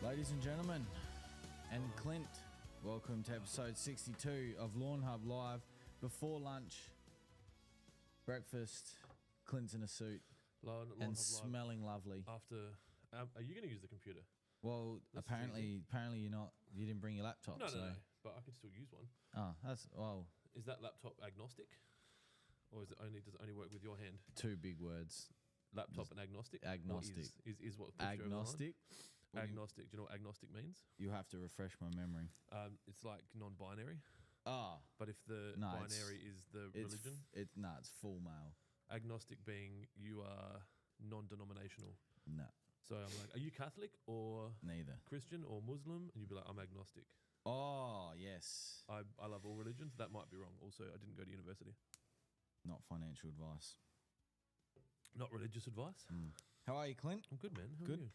Ladies and gentlemen, and Clint, welcome to episode 62 of Lawnhub Live. Before lunch, breakfast, Clint's in a suit and smelling lovely. After, are you going to use the computer? Well, apparently you're not. You didn't bring your laptop. No, but I could still use one. Oh, that's well. Is that laptop agnostic, or does it only work with your hand? Two big words. Laptop and agnostic. Agnostic is what agnostic. Agnostic. Do you know what agnostic means? You have to refresh my memory. It's like non-binary. Ah, but if the binary is the religion, it's full male. Agnostic being you are non-denominational. No. So I'm like, are you Catholic or neither? Christian or Muslim? And you'd be like, I'm agnostic. Oh, yes. I love all religions. That might be wrong. Also, I didn't go to university. Not financial advice. Not religious advice. How are you, Clint? I'm good, man. How good. Are you?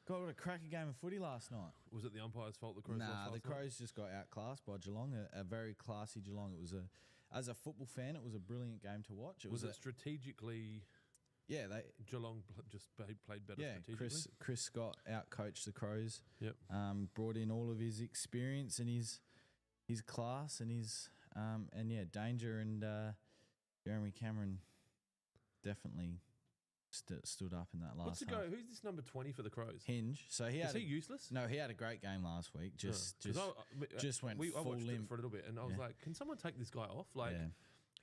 Got a cracking game of footy last night. Was it the umpire's fault the Crows lost last the Crows just got outclassed by Geelong, a very classy Geelong. It was as a football fan, it was a brilliant game to watch. Was it strategically... Yeah, Geelong just played better strategically. Chris Scott outcoached the Crows. Yep. Brought in all of his experience and his class and his danger and Jeremy Cameron definitent stood up in that last. What's the go? Who's this number 20 for the Crows? Hinge. So is he useless? No, he had a great game last week. Just went full limp for a little bit, and I was like, can someone take this guy off? Like,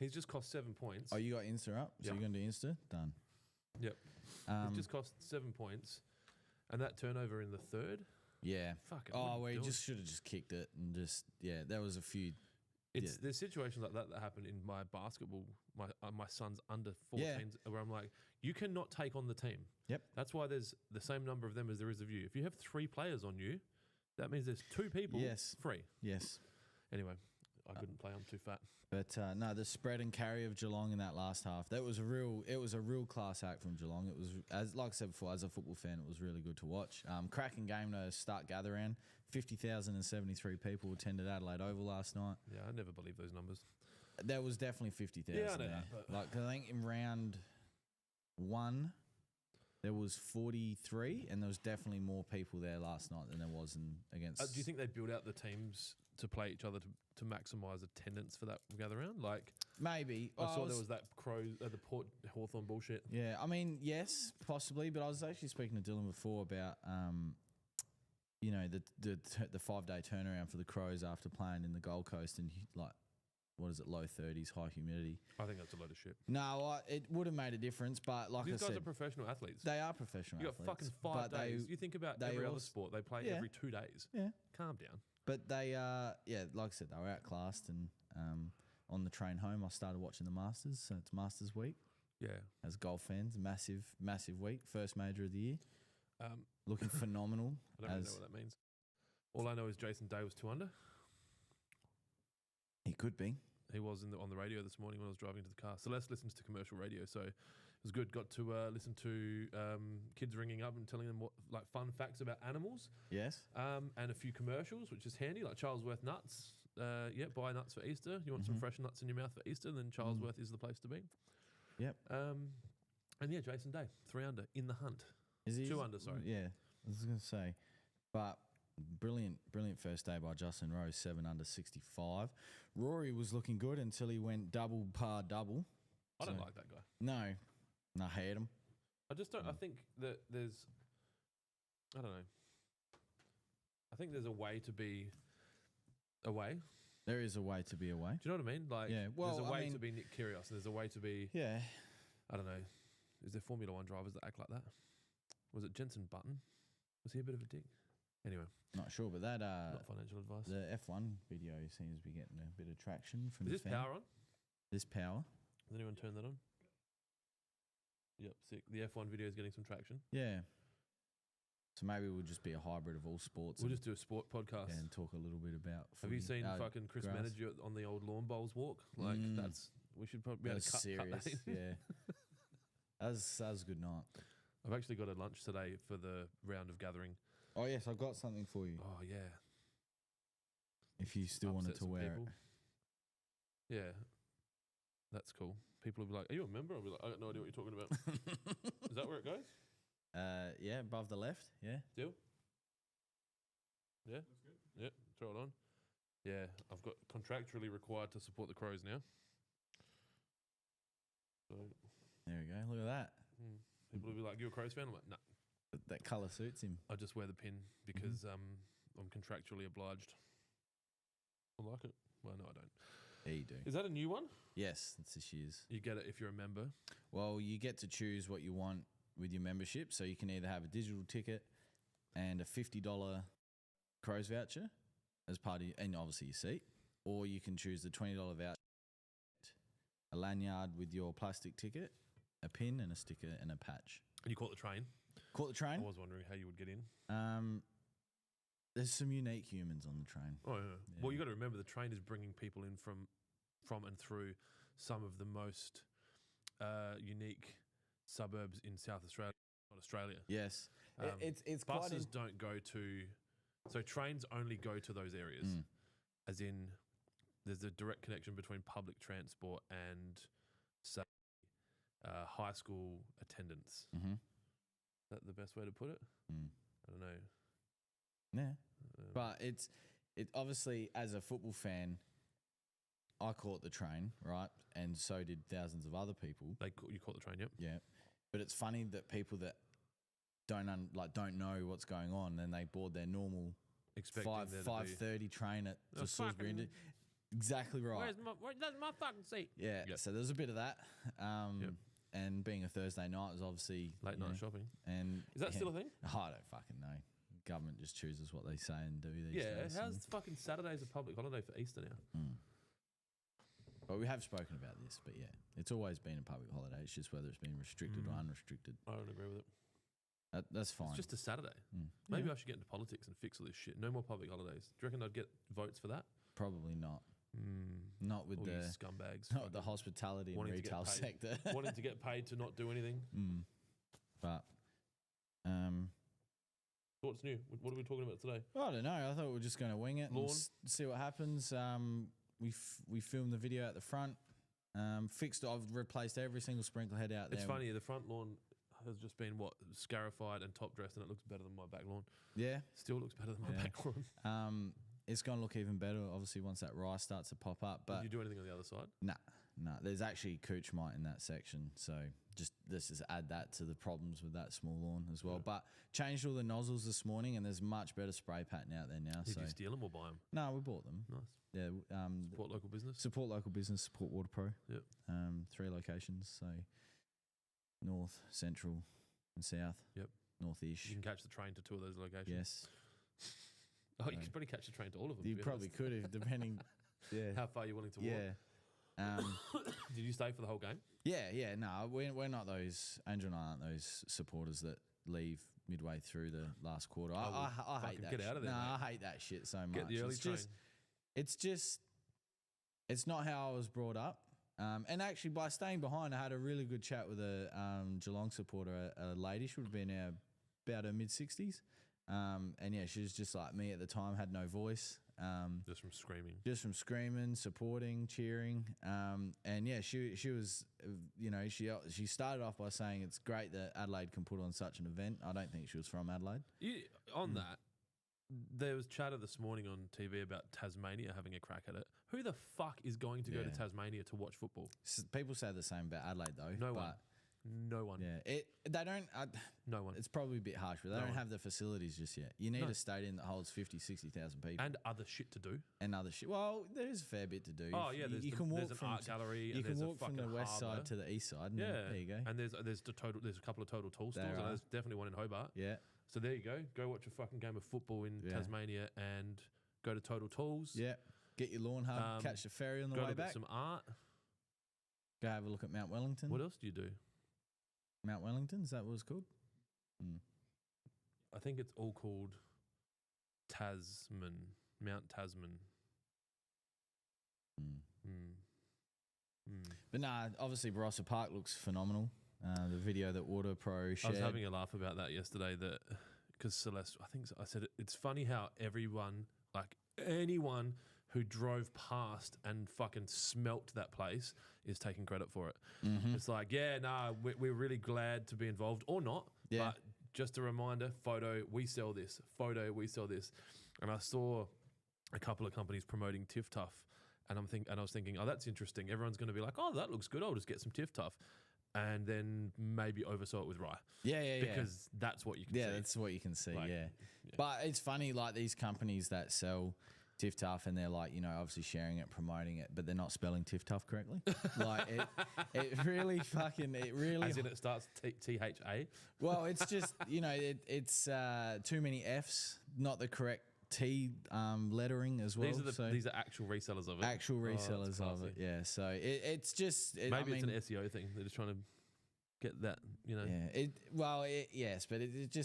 he's just cost 7 points. Oh, you got Insta up? So you're going to do Insta? Done. Yep. It just cost 7 points, and that turnover in the third. Yeah. Fuck it. Oh, well, he just should have just kicked it and there was a few. There's situations like that happen in my basketball. My son's under 14s where I'm like, you cannot take on the team. Yep. That's why there's the same number of them as there is of you. If you have 3 players on you, that means there's 2 people free. Yes. Anyway, I couldn't play. I'm too fat. But no, the spread and carry of Geelong in that last half, it was a real class act from Geelong. It was, like I said before, as a football fan, it was really good to watch. Cracking game to start gather around. 50,073 people attended Adelaide Oval last night. Yeah, I never believe those numbers. There was definitely 50,000 I know there. that, like, I think in round 1, there was 43, and there was definitely more people there last night than there was against. Do you think they build out the teams to play each other to maximise attendance for that gather round? Like maybe I saw there was that the Port Hawthorn bullshit. Yeah, I mean, yes, possibly, but I was actually speaking to Dylan before about the 5-day turnaround for the Crows after playing in the Gold Coast and like. What is it? Low 30s, high humidity. I think that's a load of shit. No, it would have made a difference, but like I said, these guys are professional athletes. They are professional athletes. You got fucking 5 days. You think about every other sport, they play every 2 days. Yeah, calm down. But they, like I said, they were outclassed. And on the train home, I started watching the Masters. So it's Masters week. Yeah, as golf fans, massive week, first major of the year. Looking phenomenal. I don't really know what that means. All I know is Jason Day was 2 under. He could be. He was on the radio this morning when I was driving to the car. Celeste listens to commercial radio, so it was good. Got to listen to kids ringing up and telling them fun facts about animals. Yes. And a few commercials, which is handy, like Charlesworth nuts. Buy nuts for Easter. You want some fresh nuts in your mouth for Easter, then Charlesworth is the place to be. Yep. And Jason Day, 3 under in the hunt. Is he 2 under? Sorry. Yeah, I was going to say, but. Brilliant first day by Justin Rose, 7 under 65. Rory was looking good until he went double par double. I don't like that guy. No, I hate him. I just don't. I think that there's. I don't know. I think there's a way to be away. There is a way to be away. Do you know what I mean? Like, there's a way to be Nick Kyrgios, and there's a way to be. Yeah. I don't know. Is there Formula 1 drivers that act like that? Was it Jenson Button? Was he a bit of a dick? Anyway, not sure, but that not financial advice. The F1 video seems to be getting a bit of traction from. Is this power on? This power. Has anyone turned that on? Yep, sick. The F1 video is getting some traction. Yeah. So maybe we'll just be a hybrid of all sports. We'll just do a sport podcast and talk a little bit about. Have you seen fucking Chris Manager on the old lawn bowls walk? Like we should probably be able to cut that in. Yeah. That was a good night. I've actually got a lunch today for the round of gathering. Oh, yes, I've got something for you. Oh, yeah. If you still wanted to wear it. Yeah. That's cool. People will be like, are you a member? I'll be like, I got no idea what you're talking about. Is that where it goes? Yeah, above the left, yeah. Deal? Yeah? Yep, throw it on. Yeah, I've got contractually required to support the Crows now. So There we go. Look at that. people will be like, "You a Crows fan?" I'm like, "No, That colour suits him. I just wear the pin because I'm contractually obliged." I like it. Well, no, I don't. Yeah, you do. Is that a new one? Yes, that's this year's. You get it if you're a member. Well, you get to choose what you want with your membership. So you can either have a digital ticket and a $50 Crows voucher as part of, and obviously your seat, or you can choose the $20 voucher, a lanyard with your plastic ticket, a pin and a sticker and a patch. And you caught the train. Caught the train. I was wondering how you would get in. There's some unique humans on the train. Oh, yeah. Well, you got to remember the train is bringing people in from and through some of the most unique suburbs in South Australia, not Australia. Yes, it's buses don't go to, so trains only go to those areas. As in, there's a direct connection between public transport and say high school attendance. Mm-hmm. Is that the best way to put it? I don't know. Yeah, but it obviously, as a football fan, I caught the train, right, and so did thousands of other people. You caught the train, yep. Yeah, but it's funny that people that don't know what's going on, and they board their normal 5:30 train at the Salisbury. Exactly right. Where's my fucking seat? Yeah, Yep. so there's a bit of that. And being a Thursday night is obviously Late night shopping. And is that still a thing? I don't fucking know. Government just chooses what they say and do these days. Yeah, how's fucking Saturday's a public holiday for Easter now? Well, we have spoken about this, but yeah, it's always been a public holiday. It's just whether it's been restricted or unrestricted. I don't agree with it. That's fine. It's just a Saturday. Maybe I should get into politics and fix all this shit. No more public holidays. Do you reckon I'd get votes for that? Probably not. Not with all the you scumbags. Not with the hospitality and retail sector. Wanting to get paid to not do anything. But what's new? What are we talking about today? I don't know. I thought we were just going to wing it Lawn? and see what happens. We filmed the video at the front. I've replaced every single sprinkler head out there. It's funny. The front lawn has just been scarified and top dressed, and it looks better than my back lawn. Yeah, still looks better than my back lawn. It's going to look even better, obviously, once that rice starts to pop up. But did you do anything on the other side? Nah. There's actually cooch mite in that section, so let's just add that to the problems with that small lawn as well. Yeah. But changed all the nozzles this morning, and there's much better spray pattern out there now. Did you steal them or buy them? No, we bought them. Nice. Yeah. Support local business. Support local business. Support Water Pro. Yep. 3 locations, so north, central, and south. Yep. North-ish. You can catch the train to 2 of those locations. Yes. You could probably catch the train to all of them. You probably could if, depending. Yeah. How far you're willing to walk. Yeah. Did you stay for the whole game? Yeah. No, we're not those. Angel and I aren't those supporters that leave midway through the last quarter. I hate that. Get out of there. No, mate. I hate that shit so much. Get the early train. It's not how I was brought up. And actually, by staying behind, I had a really good chat with a Geelong supporter, a lady. She would have been about her mid-60s. And yeah, she was just like me at the time, had no voice. Just from screaming. Just from screaming, supporting, cheering. And yeah, she was, she started off by saying it's great that Adelaide can put on such an event. I don't think she was from Adelaide. That, there was chatter this morning on TV about Tasmania having a crack at it. Who the fuck is going to go to Tasmania to watch football? People say the same about Adelaide though. No one. Yeah, they don't. No one. It's probably a bit harsh, but they don't have the facilities just yet. You need a stadium that holds 50, 60,000 people. And other shit to do. Well, there's a fair bit to do. Oh, yeah, there's an art gallery. You can walk from the west side to the east side. And there you go. And there's a couple of Total Tool stores. And there's definitely one in Hobart. Yeah. So there you go. Go watch a fucking game of football in Tasmania and go to Total Tools. Yeah. Get your Lawnhub, catch the ferry on the way back. Some art. Go have a look at Mount Wellington. What else do you do? Mount Wellington, is that what it's called? I think it's all called Mount Tasman. But nah, obviously Barossa Park looks phenomenal. The video that Water Pro shared. I was having a laugh about that yesterday, because Celeste, I said it's funny how anyone who drove past and fucking smelt that place is taking credit for it. Mm-hmm. It's like, we're really glad to be involved or not. Yeah. But just a reminder, we sell this. and I saw a couple of companies promoting Tiff Tough, and I was thinking, oh, that's interesting. Everyone's going to be like, oh, that looks good. I'll just get some Tiff Tough, and then maybe oversaw it with rye. Because that's what you can see. Yeah, that's what you can see. Like, yeah, but it's funny, like these companies that sell Tiff Tough, and they're like, obviously sharing it, promoting it, but they're not spelling Tiff Tough correctly. Like it really as in it starts THA. Well, it's just it's too many Fs, not the correct T lettering as well. These are actual resellers of it. Actual resellers of it, yeah. So it's just maybe it's an SEO thing. They're just trying to get that, Yeah. Yes, but it's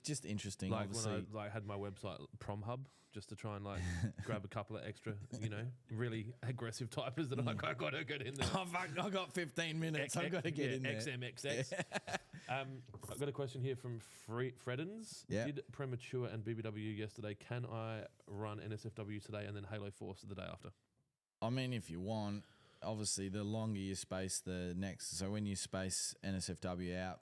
just interesting. Like obviously. when I had my website Prom Hub, just to try and grab a couple of extra, really aggressive typers that I'm like, I got to get in there. Oh fuck! I got 15 minutes. I've got to get in there. XMXX. I've got a question here from Freddens. Yeah. Did Premature and BBW yesterday? Can I run NSFW today and then Halo Force the day after? I mean, if you want, obviously, the longer you space the next. So when you space NSFW out,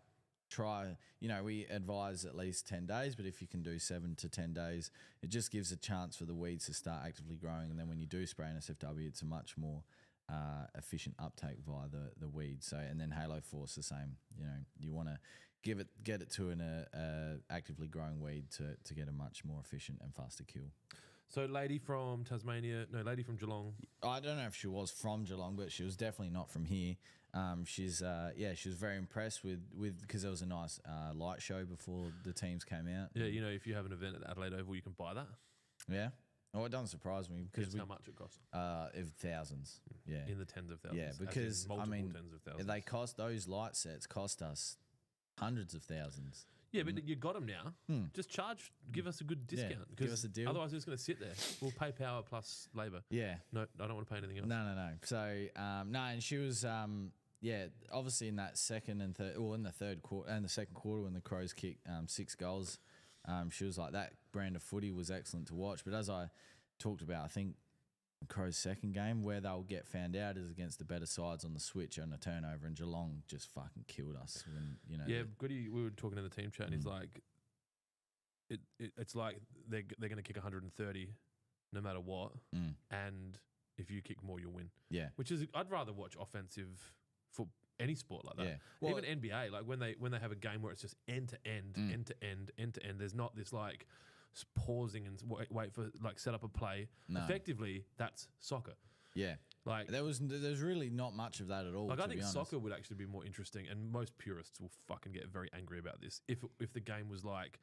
try, we advise at least 10 days, but if you can do 7 to 10 days, it just gives a chance for the weeds to start actively growing. And then when you do spray NSFW, it's a much more efficient uptake via the weeds. So, and then Halo Force the same. You want to get it to an actively growing weed to get a much more efficient and faster kill. So lady from Geelong. I don't know if she was from Geelong, but she was definitely not from here. She was very impressed with because there was a nice light show before the teams came out. Yeah, if you have an event at Adelaide Oval, you can buy that. Yeah. Oh, it doesn't surprise me because how much it costs. Thousands. Yeah. In the tens of thousands. Yeah, because tens of thousands. those light sets cost us hundreds of thousands. Yeah, but you got them now. Just give us a good discount. Yeah, give us a deal. Otherwise, we're just going to sit there. We'll pay power plus labour. Yeah. No, I don't want to pay anything else. No. So, and she was, obviously in that second and third, or in the third quarter and the second quarter when the Crows kicked 6 goals, she was like, that brand of footy was excellent to watch. But as I talked about, I think the Crows' second game, where they'll get found out is against the better sides on the switch on a turnover, and Geelong just fucking killed us when Yeah, Goody, we were talking in the team chat, and he's like, it's like they're going to kick 130 no matter what, and if you kick more, you'll win. Yeah, which is I'd rather watch offensive for any sport like that. Yeah, well, even NBA, like when they have a game where it's just end to end. There's not this like pausing and wait for set up a play. No. Effectively, that's soccer. Yeah, like there's really not much of that at all. Like I think soccer would actually be more interesting, and most purists will fucking get very angry about this if the game was like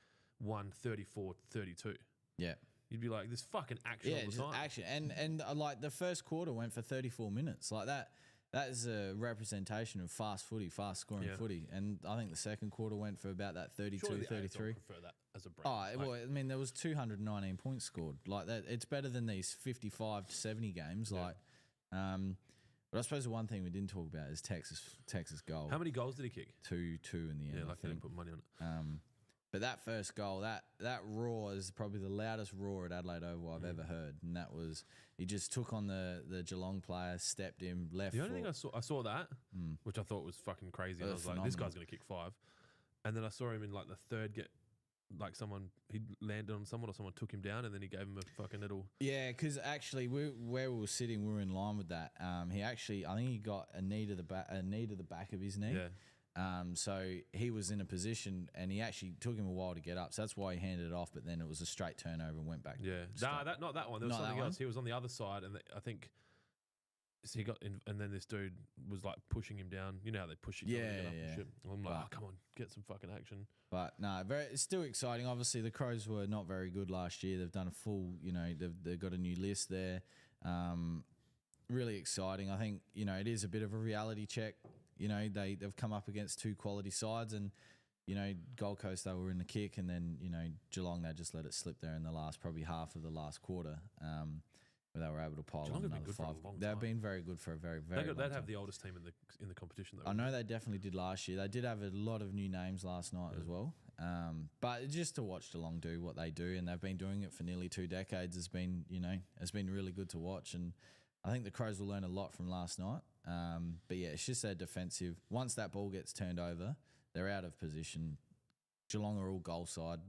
134-32. Yeah. You'd be like, this fucking action all the time. Action. And like the first quarter went for 34 minutes. Like that is a representation of fast scoring footy. And I think the second quarter went for about that 32, 33. I prefer that as a brand. Well, I mean, there was 219 points scored. Like that, it's better than these 55 to 70 games. Yeah. But I suppose the one thing we didn't talk about is Texas goal. How many goals did he kick? 2 in the end. Yeah, like they didn't put money on it. But that first goal, that roar is probably the loudest roar at Adelaide Oval I've ever heard. And that was, he just took on the Geelong player, stepped him, left The foot. only thing I saw that, which I thought was fucking crazy. And I was phenomenal. like, this guy's going to kick 5. And then I saw him in like the third he landed on someone or someone took him down and then he gave him a fucking little... Yeah, because actually where we were sitting, we were in line with that. He actually, I think he got a knee to the back of his knee. Yeah. So he was in a position, and he actually took him a while to get up. So that's why he handed it off. But then it was a straight turnover and went back. Yeah, not that one. There was something else. He was on the other side, and I think he got in, and then this dude was like pushing him down. You know how they push you. Yeah. And shit. I'm like, oh, come on, get some fucking action. But no, it's still exciting. Obviously, the Crows were not very good last year. They've done a full, they've got a new list there. Really exciting. I think it is a bit of a reality check. They've come up against 2 quality sides, and Gold Coast, they were in the kick, and then Geelong, they just let it slip there in the last probably half of the last quarter, where they were able to pile on another 5. They've been very good for a very very long time. They'd have the oldest team in the competition though. I know they definitely did last year. They did have a lot of new names last night as well. But just to watch Geelong do what they do, and they've been doing it for nearly 2 decades, has been really good to watch. And I think the Crows will learn a lot from last night. But yeah, it's just their defensive. Once that ball gets turned over, they're out of position. Geelong are all goal side.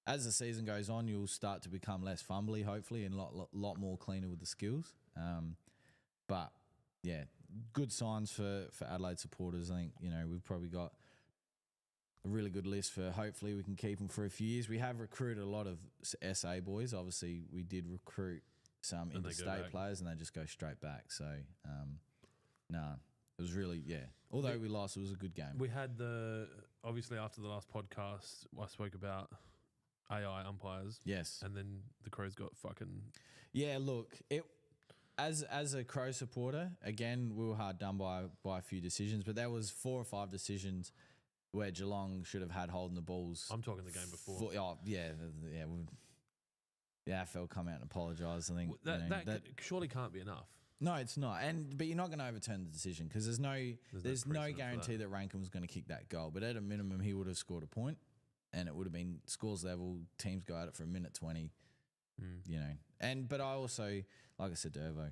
as the season goes on, you'll start to become less fumbly, hopefully, and a lot more cleaner with the skills. But yeah, good signs for Adelaide supporters. I think we've probably got a really good list for. Hopefully, we can keep them for a few years. We have recruited a lot of SA boys. Obviously, we did recruit some interstate players, and they just go straight back. So, it was really Although we lost, it was a good game. We had obviously after the last podcast, I spoke about AI umpires. Yes, and then the Crows got fucking. Yeah, look, as a Crow supporter, again, we were hard done by a few decisions, but there was 4 or 5 decisions where Geelong should have had holding the balls. I'm talking the game before. The AFL come out and apologise. I think that surely can't be enough. No, it's not. But you're not going to overturn the decision because there's no guarantee that Rankin was going to kick that goal. But at a minimum, he would have scored a point, and it would have been scores level. Teams go at it for a minute 20. But I also, like I said to Irvo,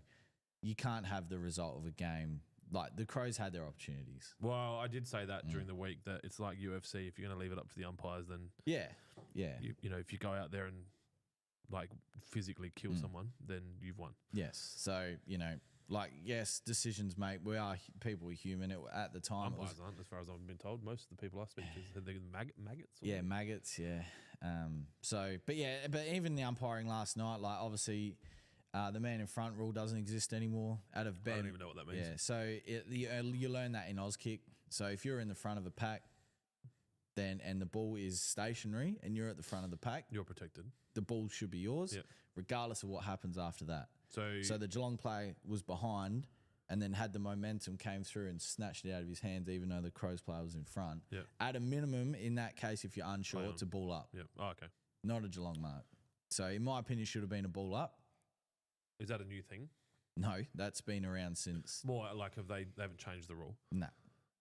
you can't have the result of a game. Like, the Crows had their opportunities. Well, I did say that during the week, that it's like UFC. If you're going to leave it up to the umpires, then if you go out there and like physically kill someone, then you've won. Yes. So yes, decisions make. People are human. At the time, umpires aren't, as far as I've been told. Most of the people I speak to, they're maggots. Yeah, maggots. Yeah. But even the umpiring last night, like, obviously, the man in front rule doesn't exist anymore. I don't even know what that means. Yeah. So you learn that in Auskick. So if you're in the front of a pack, and the ball is stationary and you're at the front of the pack, you're protected. The ball should be yours, regardless of what happens after that. So the Geelong player was behind and then had the momentum, came through and snatched it out of his hands, even though the Crows player was in front. Yeah. At a minimum, in that case, if you're unsure, it's a ball up. Yeah. Oh, okay. Not a Geelong mark. So in my opinion, should have been a ball up. Is that a new thing? No, that's been around since. More like they haven't changed the rule?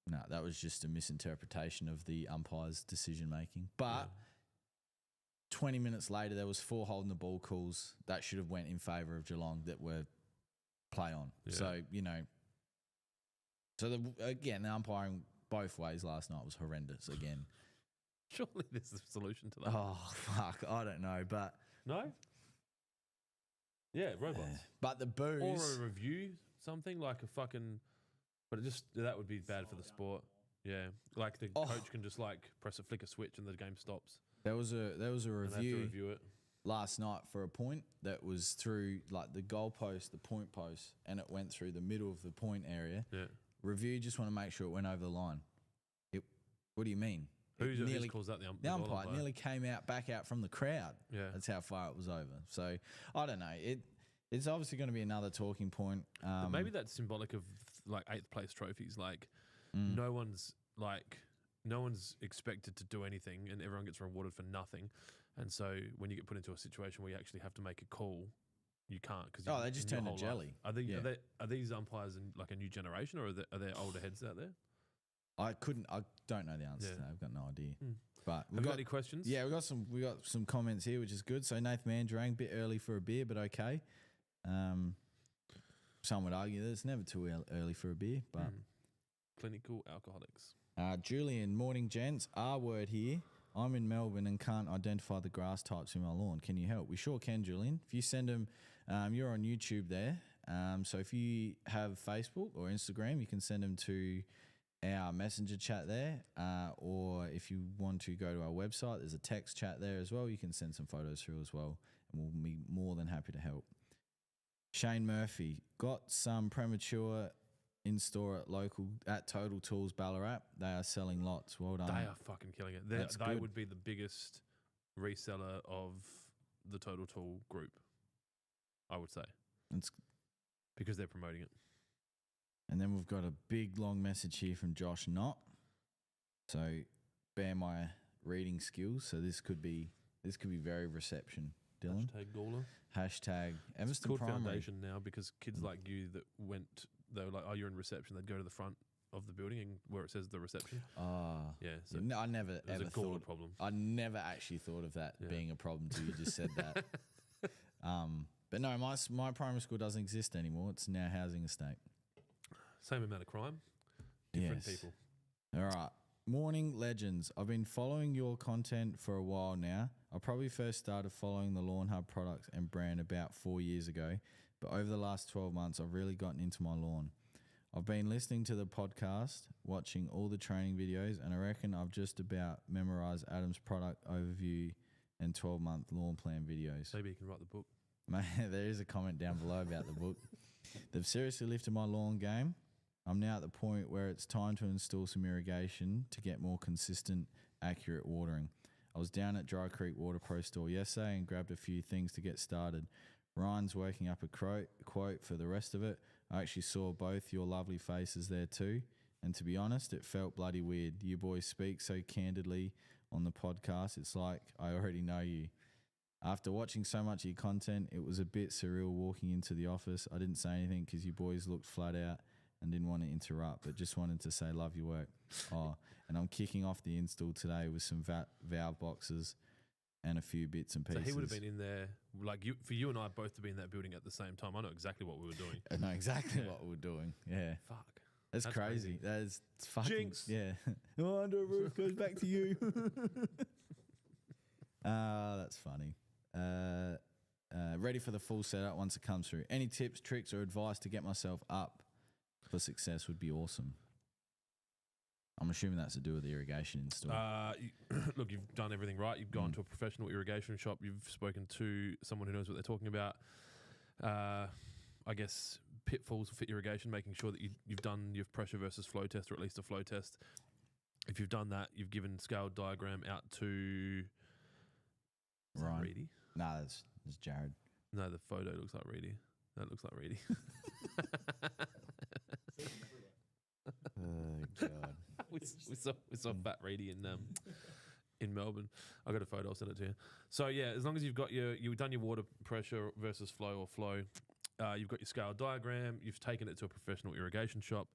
No, that was just a misinterpretation of the umpire's decision making. But 20 minutes later, there was 4 holding the ball calls that should have went in favour of Geelong that were play on. Yeah. So, the umpiring both ways last night was horrendous again. Surely there's a solution to that. Oh, fuck. I don't know, but... No? Yeah, robots. But the boos... Or a review, something like a fucking... But that would be bad for the sport. Yeah. Like the coach can just flick a switch and the game stops. There was a And they have to review it. Last night for a point that was through the goal post, the point post, and it went through the middle of the point area. Yeah. Review just want to make sure it went over the line. What do you mean? Who calls that? The umpire nearly came back out from the crowd. Yeah. That's how far it was over. So I don't know. It's obviously going to be another talking point. Maybe that's symbolic of 8th place trophies. No one's expected to do anything, and everyone gets rewarded for nothing. And so when you get put into a situation where you actually have to make a call, you can't because they just turn to jelly. Are these umpires in a new generation, or are there older heads out there? I don't know the answer to that. I've got no idea. But have you got any questions? Yeah, we got some comments here, which is good. So Nathan Mandrang, bit early for a beer, but okay. Some would argue that it's never too early for a beer, but clinical alcoholics. Julian, morning gents. R word here. I'm in Melbourne and can't identify the grass types in my lawn. Can you help? We sure can, Julian. If you send them, you're on YouTube there. So if you have Facebook or Instagram, you can send them to our messenger chat there. Or if you want to go to our website, there's a text chat there as well. You can send some photos through as well, and we'll be more than happy to help. Shane Murphy, got some premature in store at Total Tools Ballarat. They are selling lots. Well done. They are fucking killing it. They would be the biggest reseller of the Total Tool group, I would say. Because they're promoting it. And then we've got a big long message here from Josh Knott. So bear my reading skills. So this could be very reception. Dylan. Hashtag Gawler. Hashtag Evanston it's called Primary. Foundation now because kids like you that they were like, oh, you're in reception. They'd go to the front of the building and where it says the reception. Yeah. So I never ever thought problem. I never actually thought of that being a problem until you just said that. But no, my primary school doesn't exist anymore. It's now housing estate. Same amount of crime, different people. All right. Morning legends. I've been following your content for a while now. I probably first started following the Lawnhub products and brand about 4 years ago, but over the last 12 months, I've really gotten into my lawn. I've been listening to the podcast, watching all the training videos, and I reckon I've just about memorized Adam's product overview and 12-month lawn plan videos. Maybe you can write the book. Mate, there is a comment down below about the book. They've seriously lifted my lawn game. I'm now at the point where it's time to install some irrigation to get more consistent, accurate watering. I was down at Dry Creek Water Pro store yesterday and grabbed a few things to get started. Ryan's working up a quote for the rest of it. I actually saw both your lovely faces there too. And to be honest, it felt bloody weird. You boys speak so candidly on the podcast. It's like I already know you. After watching so much of your content, it was a bit surreal walking into the office. I didn't say anything because you boys looked flat out and didn't want to interrupt, but just wanted to say love your work. Oh, and I'm kicking off the install today with some valve boxes and a few bits and pieces. So he would have been in there, like for you and I both to be in that building at the same time. I know exactly what we were doing. I know exactly what we were doing. Yeah. Fuck. That's crazy. That's fucking... Jinx. Yeah. No, under a roof goes back to you. That's funny. Ready for the full setup once it comes through. Any tips, tricks, or advice to get myself up for success would be awesome. I'm assuming that's to do with the irrigation install. Look, you've done everything right. You've gone to a professional irrigation shop. You've spoken to someone who knows what they're talking about. I guess pitfalls for irrigation, making sure that you've done your pressure versus flow test, or at least a flow test. If you've done that, you've given scaled diagram out to Right. Reedy. No, that's Jared. No, the photo looks like Reedy. That looks like Reedy. Oh God. we saw Fat Reedy in Melbourne. I got a photo. I'll send it to you. So yeah, as long as you've done your water pressure versus flow or flow, you've got your scale diagram. You've taken it to a professional irrigation shop,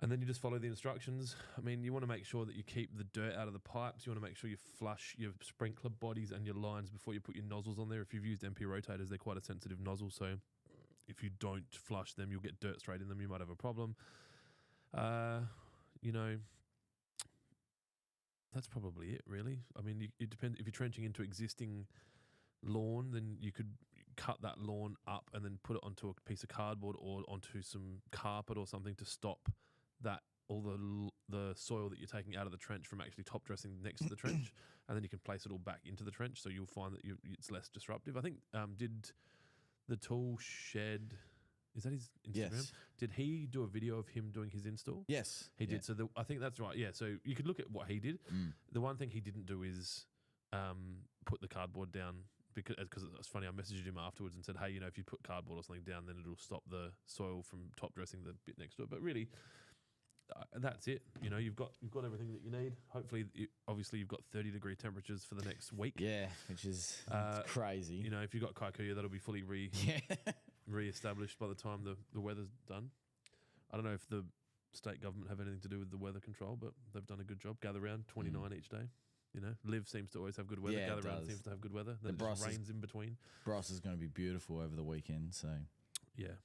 and then you just follow the instructions. I mean, you want to make sure that you keep the dirt out of the pipes. You want to make sure you flush your sprinkler bodies and your lines before you put your nozzles on there. If you've used MP rotators, they're quite a sensitive nozzle, so if you don't flush them, you'll get dirt straight in them. You might have a problem. You know, that's probably it, really. I mean, it depends. If you're trenching into existing lawn, then you could cut that lawn up and then put it onto a piece of cardboard or onto some carpet or something to stop that all the soil that you're taking out of the trench from actually top dressing next to the trench, and then you can place it all back into the trench, so you'll find that it's less disruptive. I think did the tool shed... Is that his Instagram? Yes. Did he do a video of him doing his install? Yes. He did. So I think that's right. Yeah. So you could look at what he did. The one thing he didn't do is put the cardboard down, because it's funny. I messaged him afterwards and said, hey, you know, if you put cardboard or something down, then it'll stop the soil from top dressing the bit next to it. But really, that's it. You know, you've got everything that you need. Hopefully, obviously, you've got 30-degree temperatures for the next week. Yeah, which is crazy. You know, if you've got Kaikuya, that'll be fully re-established by the time the weather's done. I don't know if the state government have anything to do with the weather control, but they've done a good job. Gather round, 29 each day. You know, Liv seems to always have good weather. Yeah, Gather round seems to have good weather. Then it just rains in between. Bros is going to be beautiful over the weekend, so yeah,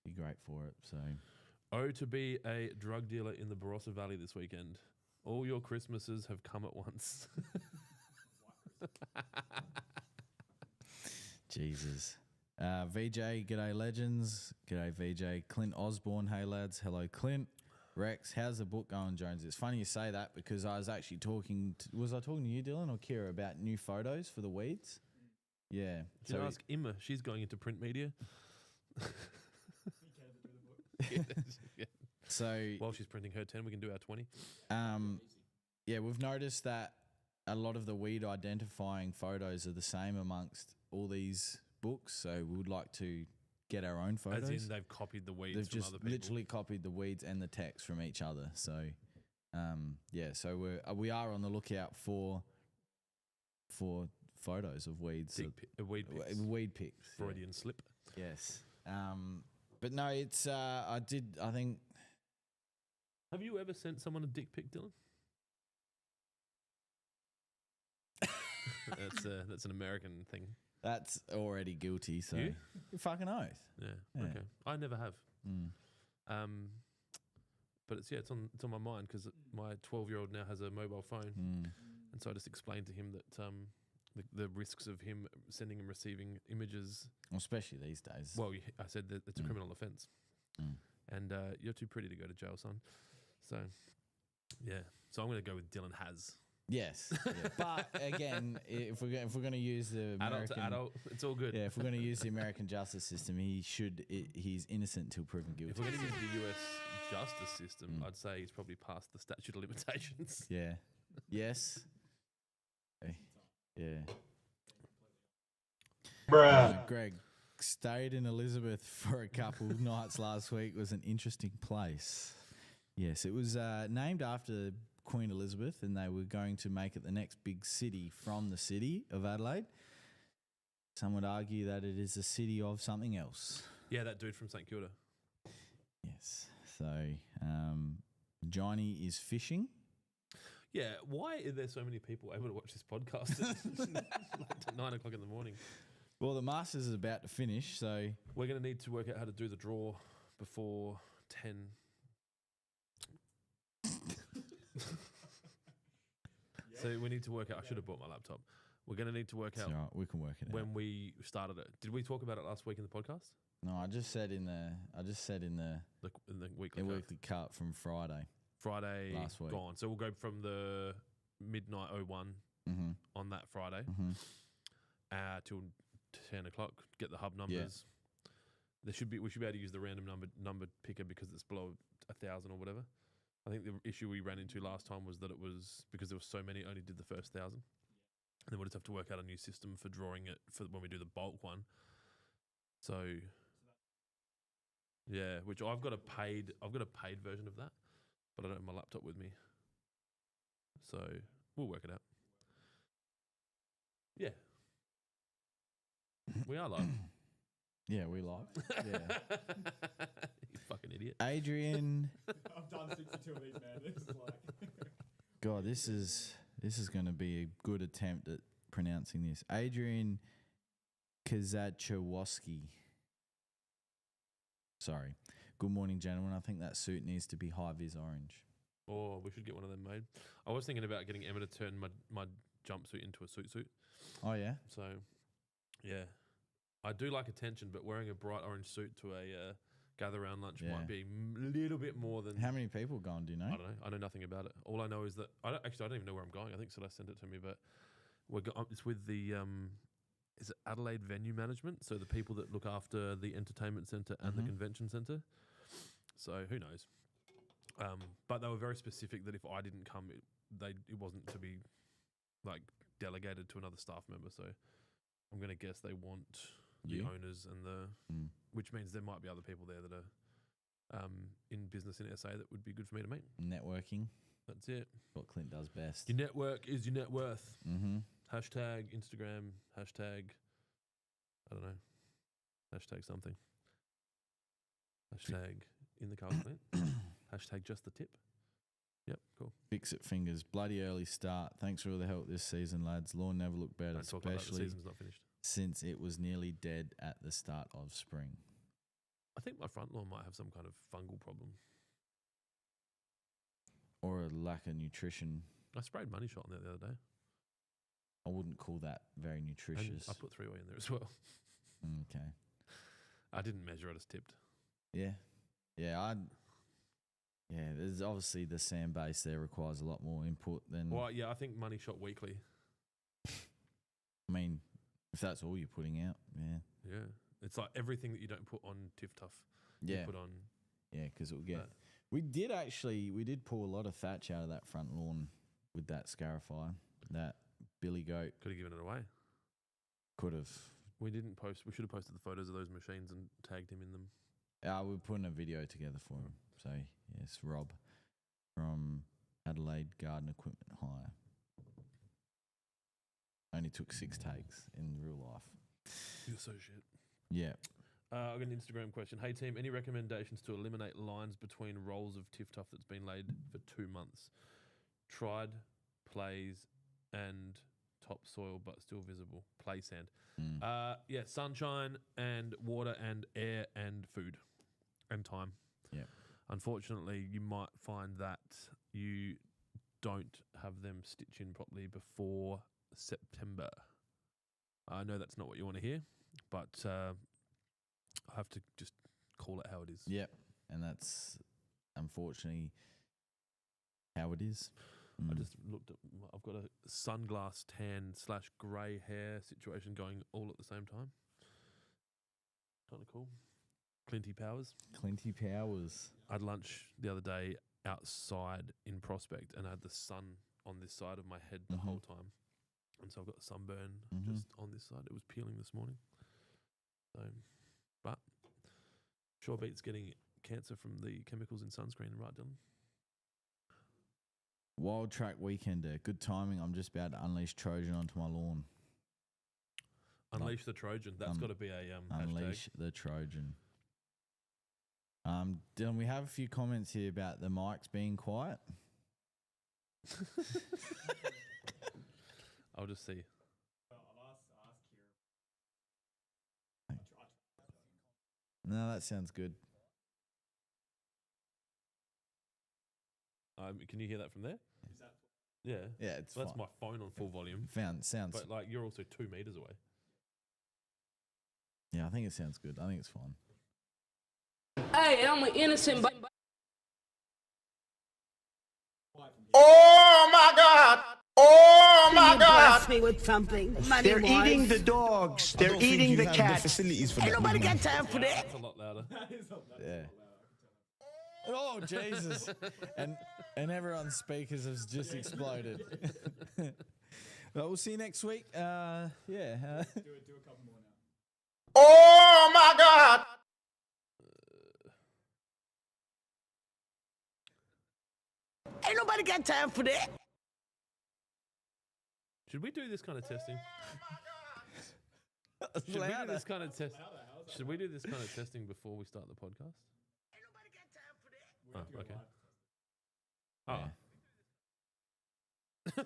be great for it. So, to be a drug dealer in the Barossa Valley this weekend. All your Christmases have come at once. Jesus. VJ, g'day legends. G'day VJ. Clint Osborne, hey lads. Hello Clint. Rex, how's the book going, Jones? It's funny you say that because I was actually was I talking to you, Dylan, or Kira, about new photos for the weeds? Yeah. Should I ask Emma? She's going into print media. So while she's printing her 10, we can do our 20. Yeah, we've noticed that a lot of the weed identifying photos are the same amongst all these books, so we would like to get our own photos. As in they've copied the weeds They've from just other people. literally copied the weeds and the text from each other. So, yeah, so we are on the lookout for photos of weeds. Weed pics. Weed pics. Freudian slip. Yes. But no, it's I think. Have you ever sent someone a dick pic, Dylan? That's an American thing. That's already guilty. So you fucking oath. Yeah. Okay. I never have. but it's on my mind because my 12-year-old now has a mobile phone, and so I just explained to him that the risks of him sending and receiving images, well, especially these days. Well, I said that it's a criminal offence, and you're too pretty to go to jail, son. So, yeah. So I'm going to go with Dylan has. Yes, yeah. But again, if we're going to use the adult to adult, it's all good. Yeah, if we're going to use the American justice system, he's innocent until proven guilty. If we're going to use the US justice system, I'd say he's probably past the statute of limitations. Yeah. Yes. Yeah. Bruh. Greg, stayed in Elizabeth for a couple nights last week was an interesting place. Yes, it was named after Queen Elizabeth, and they were going to make it the next big city from the city of Adelaide. Some would argue that it is a city of something else. Yeah, that dude from St Kilda. Yes. So Johnny is fishing. Yeah, why are there so many people able to watch this podcast at 9 o'clock in the morning? Well, the Masters is about to finish, so we're going to need to work out how to do the draw before 10. So we need to work out. I should have bought my laptop. We're going to need to work out. All right, we can work it out. When we started it. Did we talk about it last week in the podcast? No, I just said in the weekly cut from Friday. Friday last week. Gone. So we'll go from the midnight 01 on that Friday till 10 o'clock. Get the hub numbers. Yeah. We should be able to use the random number picker because it's below 1,000 or whatever. I think the issue we ran into last time was that it was because there were so many, only did the first 1,000. And then we'll just have to work out a new system for drawing it for when we do the bulk one. So yeah, which I've got a paid version of that, but I don't have my laptop with me. So we'll work it out. Yeah. We are live. Yeah, we live. Yeah. You fucking idiot. Adrian. I've done 62 of these, man. This is like... God, this is going to be a good attempt at pronouncing this. Adrian Kazachawoski. Sorry. Good morning, gentlemen. I think that suit needs to be high-vis orange. Oh, we should get one of them made. I was thinking about getting Emma to turn my jumpsuit into a suit. Oh, yeah? So, yeah. I do like attention, but wearing a bright orange suit to a gather round lunch might be a little bit more than... How many people going, do you know? I don't know. I know nothing about it. All I know is that... I don't even know where I'm going. I think Celeste sent it to me, but it's with the... is it Adelaide Venue Management? So the people that look after the entertainment centre and the convention centre. So who knows? But they were very specific that if I didn't come, it wasn't to be like delegated to another staff member. So I'm going to guess they want the owners and which means there might be other people there that are in business in SA that would be good for me to meet. Networking. That's it. What Clint does best. Your network is your net worth. Mm-hmm. Hashtag Instagram. Hashtag, I don't know. Hashtag something. Hashtag in the car with Clint. Hashtag just the tip. Yep, cool. Fix it fingers. Bloody early start. Thanks for all the help this season, lads. Lawn never looked better, Don't talk like that, the especially season's not finished. since it was nearly dead at the start of spring. I think my front lawn might have some kind of fungal problem. Or a lack of nutrition. I sprayed Money Shot on there the other day. I wouldn't call that very And nutritious. I put 3-way in there as well. Okay. I didn't measure it as tipped. Yeah. Yeah, there's obviously the sand base there requires a lot more input than... Well, yeah, I think Money Shot weekly. I mean, if that's all you're putting out, yeah. Yeah. It's like everything that you don't put on Tiff Tough. Yeah. You put on... Yeah, because it'll get... that. We did pull a lot of thatch out of that front lawn with that scarifier. That Billy Goat Could have given it away. could have... We didn't post... We should have posted the photos of those machines and tagged him in them. We're putting a video together for him. So, yes, Rob from Adelaide Garden Equipment Hire. Only took 6 takes in real life. You're so shit. Yeah. I've got an Instagram question. Hey, team, any recommendations to eliminate lines between rolls of Tiff Tough that's been laid for 2 months? Tried, plays, and topsoil, but still visible. Play sand. Yeah, sunshine and water and air and food and time. Yeah. Unfortunately, you might find that you don't have them stitch in properly before September. I know that's not what you want to hear, but I have to just call it how it is. Yep, and that's unfortunately how it is. I just looked at. I've got a sunglass tan / grey hair situation going all at the same time. Kind of cool. Clinty Powers. Clinty Powers. I had lunch the other day outside in Prospect, and I had the sun on this side of my head the whole time, and so I've got sunburn just on this side. It was peeling this morning. So, but sure beats getting cancer from the chemicals in sunscreen, right, Dylan? Wild Track Weekender. Good timing. I'm just about to unleash Trojan onto my lawn. Unleash the Trojan. That's got to be a Unleash hashtag. the Trojan. Dylan, we have a few comments here about the mics being quiet. I'll just see. No, that sounds good. Can you hear that from there? Yeah. Yeah, it's That's fine. my phone on full volume. Sounds. But like you're also 2 meters away. Yeah, I think it sounds good. I think it's fine. Hey, I'm an innocent. Oh my God! Oh my God! Bless me with something. Money They're wise. eating the dogs. They're eating the cats. facilities for Ain't that. nobody got time for that. That's a lot louder. Yeah. Oh Jesus! and everyone's speakers has just exploded. Well, we'll see you next week. Yeah. Do a couple more now. Oh my God! Ain't nobody got time for that. Should we do this kind of testing? Should we do this kind of test? Should we do this kind of testing before we start the podcast? Ain't nobody got time for that. Oh, okay. Oh,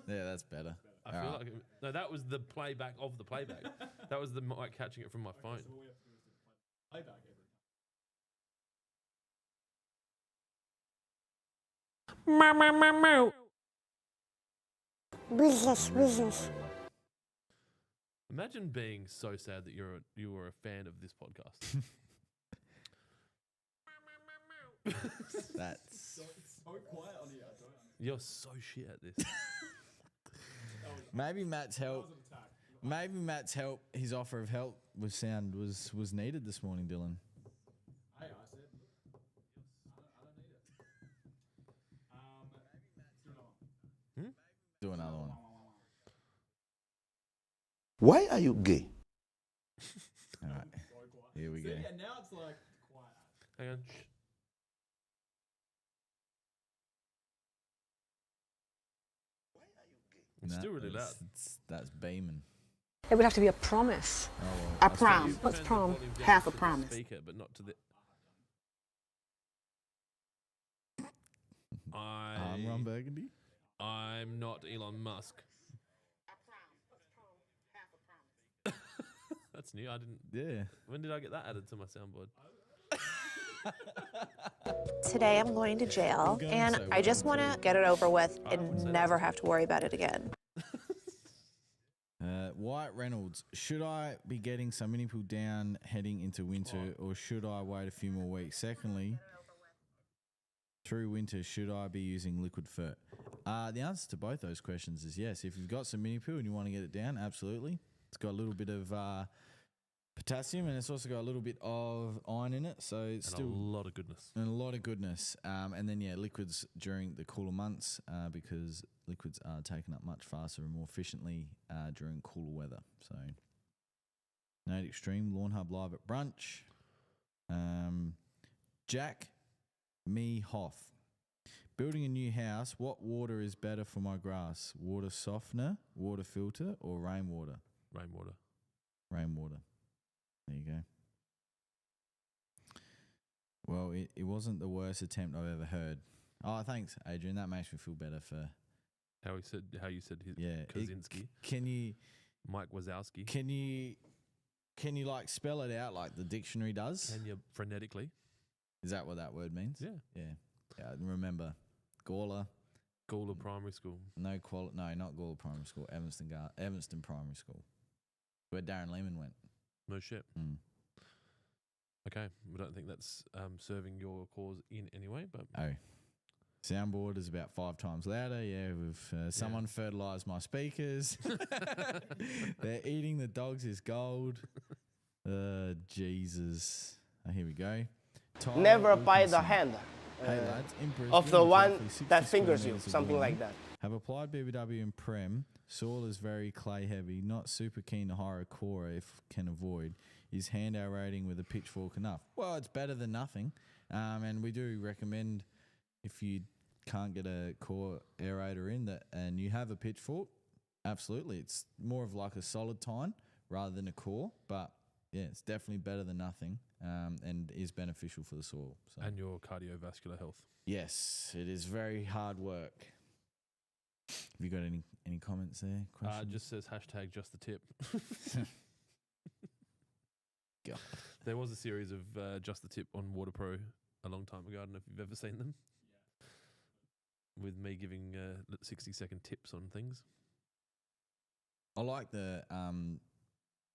Yeah, that's better. I feel like no, that was the playback of the playback. That was the mic catching it from my phone. So what we have to do is to play back every time. Business. Imagine being so sad that you were a fan of this podcast. That's So quiet on here. I don't understand. You're so shit at this. maybe Matt's help. That was an attack. Maybe Matt's help. His offer of help with sound was needed this morning, Dylan. Hey, I said, I don't need it. Let's do another one. Do another one. Why are you gay? All right. So quiet. Here we See, go. and now it's like quiet. Hang on. It's still really loud. That's beaming. It would have to be a promise. Oh, well, A I suppose- prom. What's Turn the prom? volume down Half a to the promise. Speaker, but not to the. Ron Burgundy. I'm not Elon Musk. That's new. I didn't. Yeah. When did I get that added to my soundboard? Today I'm going to jail, going and so I just well, want to get it over with I would say and never have to worry about it again. Wyatt Reynolds, should I be getting some mini pool down heading into winter, or should I wait a few more weeks? Secondly, through winter, should I be using liquid fert? The answer to both those questions is yes. If you've got some mini pool and you want to get it down, absolutely. It's got a little bit of potassium, and it's also got a little bit of iron in it, so it's And still a lot of goodness. and a lot of goodness. And then, liquids during the cooler months because liquids are taken up much faster and more efficiently during cooler weather. So, Nate Extreme, Lawnhub live at brunch. Jack, me, Hoff. Building a new house, what water is better for my grass? Water softener, water filter, or rainwater? Rainwater. Rainwater. There you go. Well, it wasn't the worst attempt I've ever heard. Oh, thanks, Adrian. That makes me feel better for How you said his yeah. Kaczynski. Can you Mike Wazowski. can you like spell it out like the dictionary does? Can you phonetically? Is that what that word means? Yeah. Yeah. Remember, Gawler. Gawler Primary School. No, not Gawler Primary School. Evanston Primary School, where Darren Lehman went. No shit. Mm. Okay, we don't think that's serving your cause in any way, but Oh. Soundboard is about 5 times louder. Yeah, someone fertilised my speakers. They're eating the dogs is gold. Jesus. Oh, here we go. Tyler Never bite the Wilkinson. hand Hey lads, in Brisbane, of the one exactly 60 that square fingers you, metres of something lawn. like that. Have applied BBW in Prem. Soil is very clay heavy. Not super keen to hire a core if can avoid. Is hand aerating with a pitchfork enough? Well, it's better than nothing. And we do recommend if you can't get a core aerator in that and you have a pitchfork, absolutely. It's more of like a solid tine rather than a core. But yeah, it's definitely better than nothing and is beneficial for the soil. So. and your cardiovascular health. Yes, it is very hard work. Have you got any comments there? Questions? Just says hashtag just the tip. God. There was a series of Just the Tip on WaterPro a long time ago. I don't know if you've ever seen them. Yeah. With me giving 60-second tips on things. I like the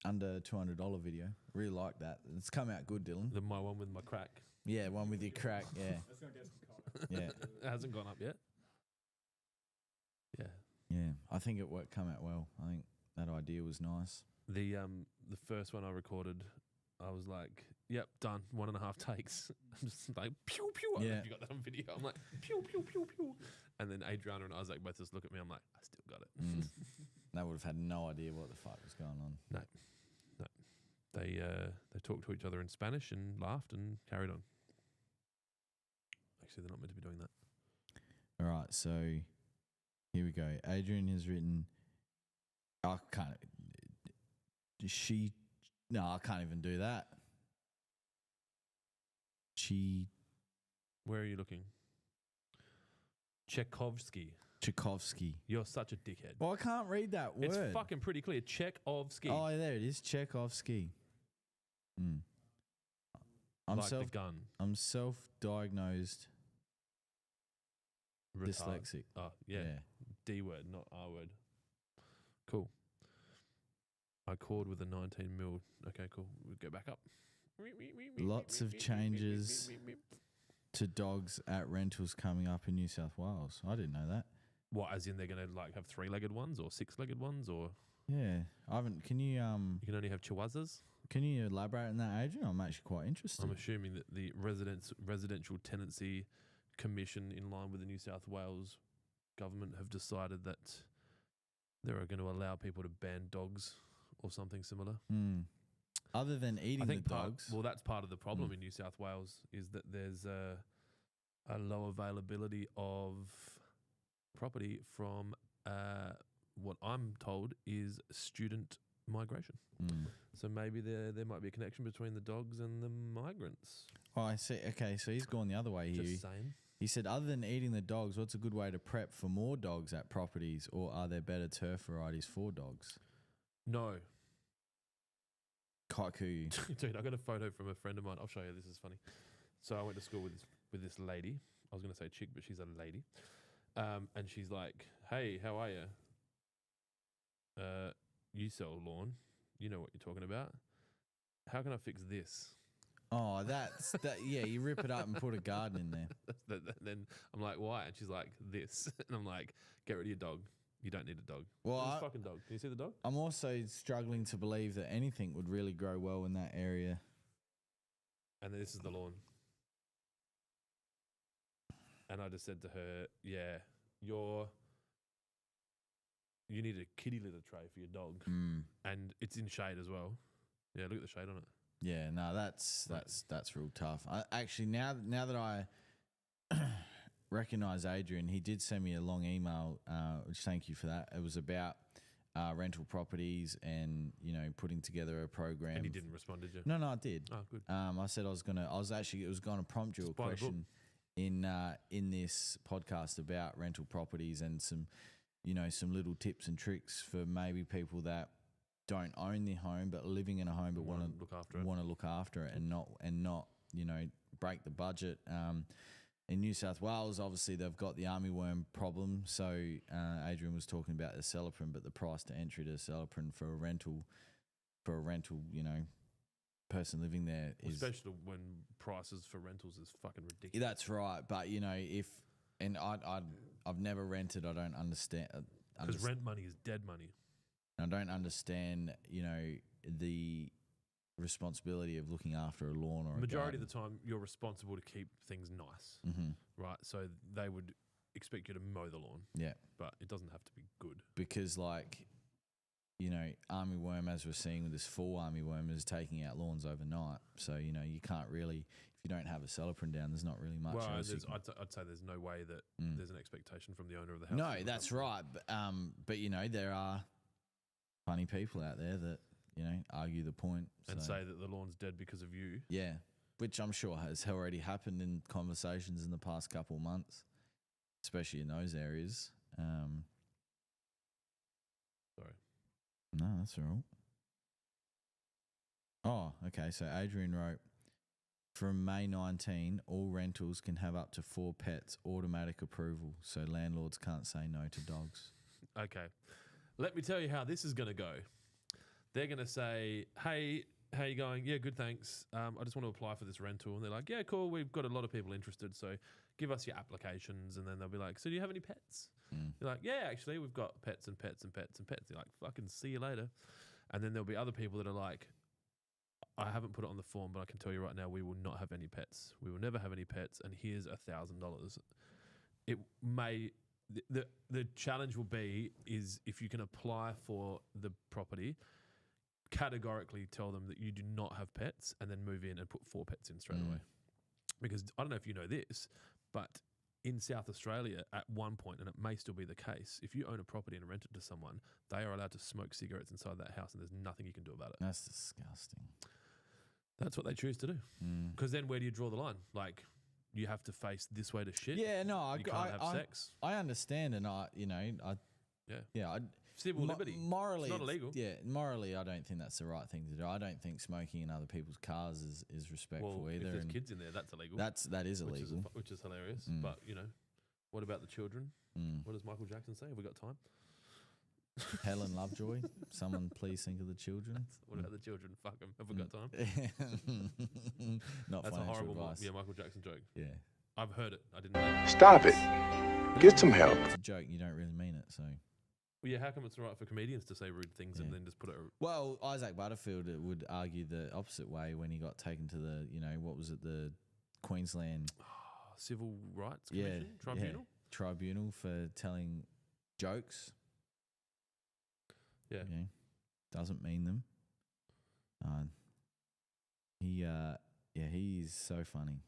under $200 video. Really like that. It's come out good, Dylan. My one with my crack. Yeah, one with your crack. Yeah, That's going to get some yeah, It hasn't gone up yet. Yeah. yeah. I think it come out well. I think that idea was nice. The first one I recorded, I was like, yep, done. 1.5 takes. I'm just like, pew, pew. I don't know Yeah. if you got that on video. I'm like, pew, pew, pew, pew. And then Adriana and Isaac both just look at me. I'm like, I still got it. Mm. They would have had no idea what the fuck was going on. No. They talked to each other in Spanish and laughed and carried on. Actually, they're not meant to be doing that. All right, so here we go. Adrian has written. I can't. No, I can't even do that. Where are you looking? Tchaikovsky. Tchaikovsky. You're such a dickhead. Well, I can't read that word. It's fucking pretty clear. Tchaikovsky. Oh, there it is. Tchaikovsky. Mm. like the gun. I'm self-diagnosed Retard. dyslexic. Oh, yeah. D word, not R word. Cool. I called with a 19 mil. Okay, cool. We'll go back up. Lots of changes to dogs at rentals coming up in New South Wales. I didn't know that. What, as in they're going to like have 3-legged ones or 6-legged ones, or Yeah, I haven't. Can you you can only have chihuahuas? Can you elaborate on that, Adrian? I'm actually quite interested. I'm assuming that the Residential Tenancy Commission, in line with the New South Wales government, have decided that they are going to allow people to ban dogs or something similar. Other than eating the dogs. Well, that's part of the problem in New South Wales, is that there's a low availability of property from what I'm told is student migration. So maybe there might be a connection between the dogs and the migrants. Oh, I see. Okay, so he's gone the other way here. Just saying. He said, other than eating the dogs, what's a good way to prep for more dogs at properties, or are there better turf varieties for dogs? No. Kaiku. Dude, I got a photo from a friend of mine. I'll show you. This is funny. So I went to school with this lady. I was going to say chick, but she's a lady. And she's like, hey, how are you? You sell lawn. You know what you're talking about. How can I fix this? Oh, that's that. Yeah, you rip it up and put a garden in there. Then I'm like, why? And she's like, this. And I'm like, get rid of your dog. You don't need a dog. Well, This fucking dog. Can you see the dog? I'm also struggling to believe that anything would really grow well in that area. And then this is the lawn. And I just said to her, yeah, you need a kitty litter tray for your dog. And it's in shade as well. Yeah, look at the shade on it. Yeah, no, that's real tough. Actually, now that I recognize Adrian, he did send me a long email, which thank you for that. It was about rental properties and, putting together a program. And you didn't respond, did you? No, I did. Oh, good. I said it was gonna prompt you a Buy the book. question in this podcast about rental properties and some little tips and tricks for maybe people that don't own their home but are living in a home but want to look after it and not break the budget. In New South Wales, obviously they've got the armyworm problem. So Adrian was talking about the Celeprin, but the price to entry to Celeprin for a rental, person living there is, especially when prices for rentals is fucking ridiculous. that's right. But I've never rented. I don't understand. Because rent money is dead money. I don't understand, the responsibility of looking after a lawn or Majority a of the time, you're responsible to keep things nice, right? So they would expect you to mow the lawn. Yeah. But it doesn't have to be good. Because, armyworm, as we're seeing with this fall armyworm, is taking out lawns overnight. So, you can't really, if you don't have a Celeprin down, there's not really much else. I'd say there's no way that there's an expectation from the owner of the house. No, that's right. But there are funny people out there that, argue the point. And so, say that the lawn's dead because of you. yeah, which I'm sure has already happened in conversations in the past couple of months, especially in those areas. Sorry. No, that's all right. Oh, okay. So Adrian wrote, from May 19, all rentals can have up to 4 pets, automatic approval, so landlords can't say no to dogs. Okay. Let me tell you how this is going to go. They're going to say, hey, how you going? Yeah, good, thanks. I just want to apply for this rental. And they're like, yeah, cool. We've got a lot of people interested, so give us your applications. And then they'll be like, so do you have any pets? You're like, yeah, actually, we've got pets and pets and pets and pets. You're like, fucking see you later. And then there'll be other people that are like, I haven't put it on the form, but I can tell you right now, we will not have any pets. We will never have any pets, and here's $1,000. It may... The challenge will be is if you can apply for the property, categorically tell them that you do not have pets and then move in and put 4 pets in straight away. Because I don't know if you know this, but in South Australia at one point, and it may still be the case, if you own a property and rent it to someone, they are allowed to smoke cigarettes inside that house and there's nothing you can do about it. That's disgusting. That's what they choose to do. Because then where do you draw the line? Like, you have to face this way to shit. Yeah, no, you can't have sex. I understand, and Civil liberty. Morally, it's not illegal. Yeah, morally, I don't think that's the right thing to do. I don't think smoking in other people's cars is respectful either. If there's kids in there, that's illegal. That is illegal, which is hilarious. But what about the children? What does Michael Jackson say? Have we got time? Helen Lovejoy, someone please think of the children. What about the children? Fuck them. Have we got time? Not That's a financial horrible advice. Michael Jackson joke. Yeah, I've heard it. I didn't know. Stop it. Get some help. it's a joke. You don't really mean it, so. Well, yeah, how come it's all right for comedians to say rude things and then just put it... Well, Isaac Butterfield would argue the opposite way when he got taken to the, what was it, the Queensland... Civil Rights Commission? Tribunal? Yeah, tribunal for telling jokes. Yeah. Doesn't mean them. He's so funny.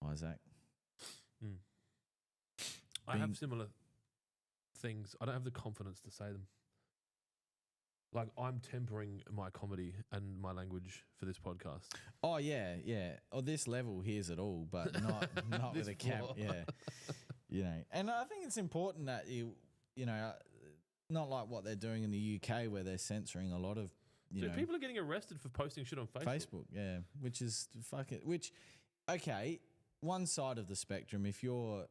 Isaac. I have similar things. I don't have the confidence to say them. Like, I'm tempering my comedy and my language for this podcast. Oh, yeah. Oh, this level hears it all, but not with a cap. Yeah. And I think it's important that not like what they're doing in the UK where they're censoring a lot of, people are getting arrested for posting shit on Facebook. Yeah, which is okay, one side of the spectrum, if you're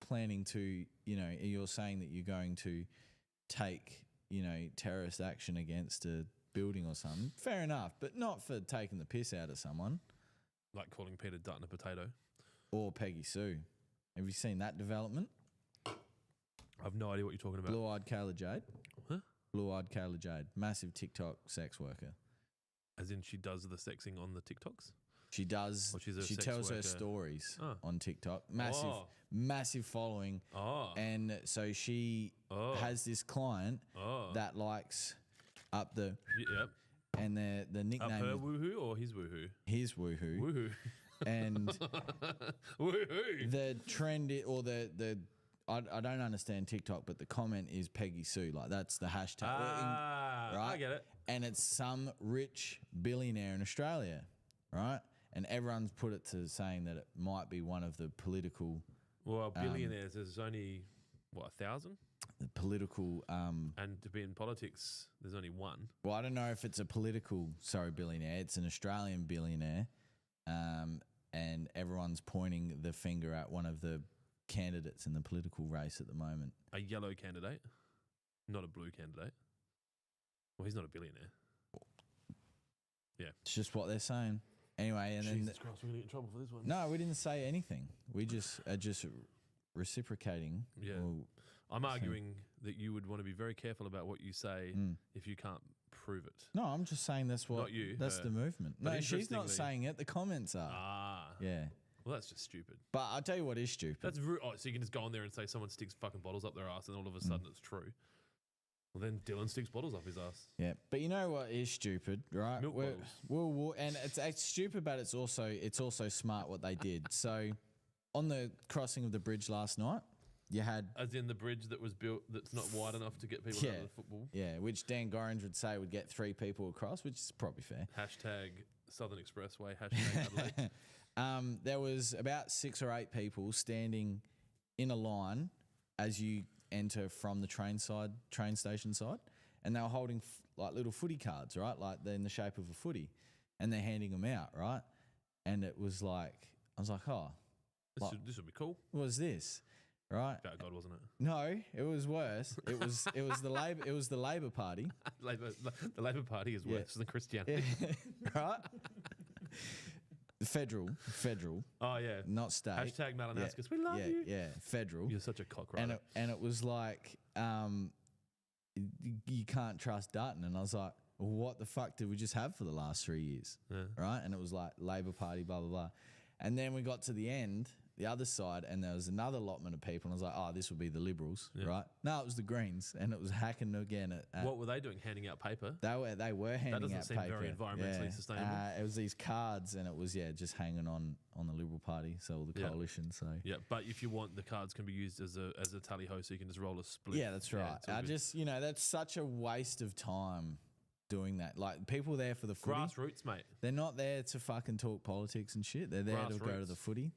planning to, you're saying that you're going to take, terrorist action against a building or something, fair enough, but not for taking the piss out of someone. Like calling Peter Dutton a potato. Or Peggy Sue. Have you seen that development? I have no idea what you're talking about. Blue-eyed Kayla Jade. Huh? Blue-eyed Kayla Jade. Massive TikTok sex worker. As in she does the sexing on the TikToks? She does. Or she's a she sex tells her worker. stories Oh. on TikTok. Massive following. Oh. And so she has this client that likes up the... Yep. And the nickname... Up her woohoo or his woohoo? His woohoo. Woohoo. And woohoo. the trend I don't understand TikTok, but the comment is Peggy Sue. Like, that's the hashtag. Right? I get it. And it's some rich billionaire in Australia, right? And everyone's put it to saying that it might be one of the political... Well, billionaires, there's only, 1,000? The political... and to be in politics, there's only one. Well, I don't know if it's a political, billionaire. It's an Australian billionaire. and everyone's pointing the finger at one of the candidates in the political race at the moment. A yellow candidate, not a blue candidate. Well, he's not a billionaire. Yeah. It's just what they're saying. Anyway, and Jesus then Christ, we're going to get in trouble for this one. no, we didn't say anything. We just are just reciprocating. Yeah. Well, I'm arguing that you would want to be very careful about what you say if you can't prove it. no, I'm just saying that's what. Not you, That's her. the movement. But No, she's not interestingly- saying it. The comments are. Ah. Yeah, Well, that's just stupid. but I'll tell you what is stupid. That's rude. Oh, so you can just go on there and say someone sticks fucking bottles up their ass and all of a sudden it's true. Well, then Dylan sticks bottles up his ass. Yeah, but you know what is stupid, right? Milk bottles. And it's stupid, but it's also smart what they did. So, on the crossing of the bridge last night, you had As in the bridge that was built that's not wide enough to get people out of the football. which Dan Gorringe would say would get 3 people across, which is probably fair. Hashtag Southern Expressway. Hashtag Adelaide. There was about 6 or 8 people standing in a line as you enter from the train station side, and they were holding like little footy cards, right? Like they're in the shape of a footy, and they're handing them out, right? And it was like, I was like, oh, This would be cool. what was this, right? About God, wasn't it? No, it was worse. It was the Labor Party, The Labor Party is worse than Christianity. right? Federal, Oh, yeah. not state. Hashtag Malinascus. We love you. Yeah, federal. You're such a cockroach. And it was like, you can't trust Dutton. And I was like, what the fuck did we just have for the last 3 years? Yeah. Right? And it was like Labor Party, blah, blah, blah. And then we got to the end, the other side, and there was another allotment of people. And I was like, oh, this would be the Liberals, right? No, it was the Greens. And it was hacking again. What were they doing? Handing out paper? They were handing out paper. That doesn't seem very environmentally sustainable. It was these cards, and it was, just hanging on the Liberal Party, so the coalition. So Yeah, but if you want, the cards can be used as a tally ho, so you can just roll a split. yeah, that's right. it's all I good. just, that's such a waste of time doing that. Like, people there for the footy, Grassroots, mate. they're not there to fucking talk politics and shit. They're there to go to Grassroots. the footy.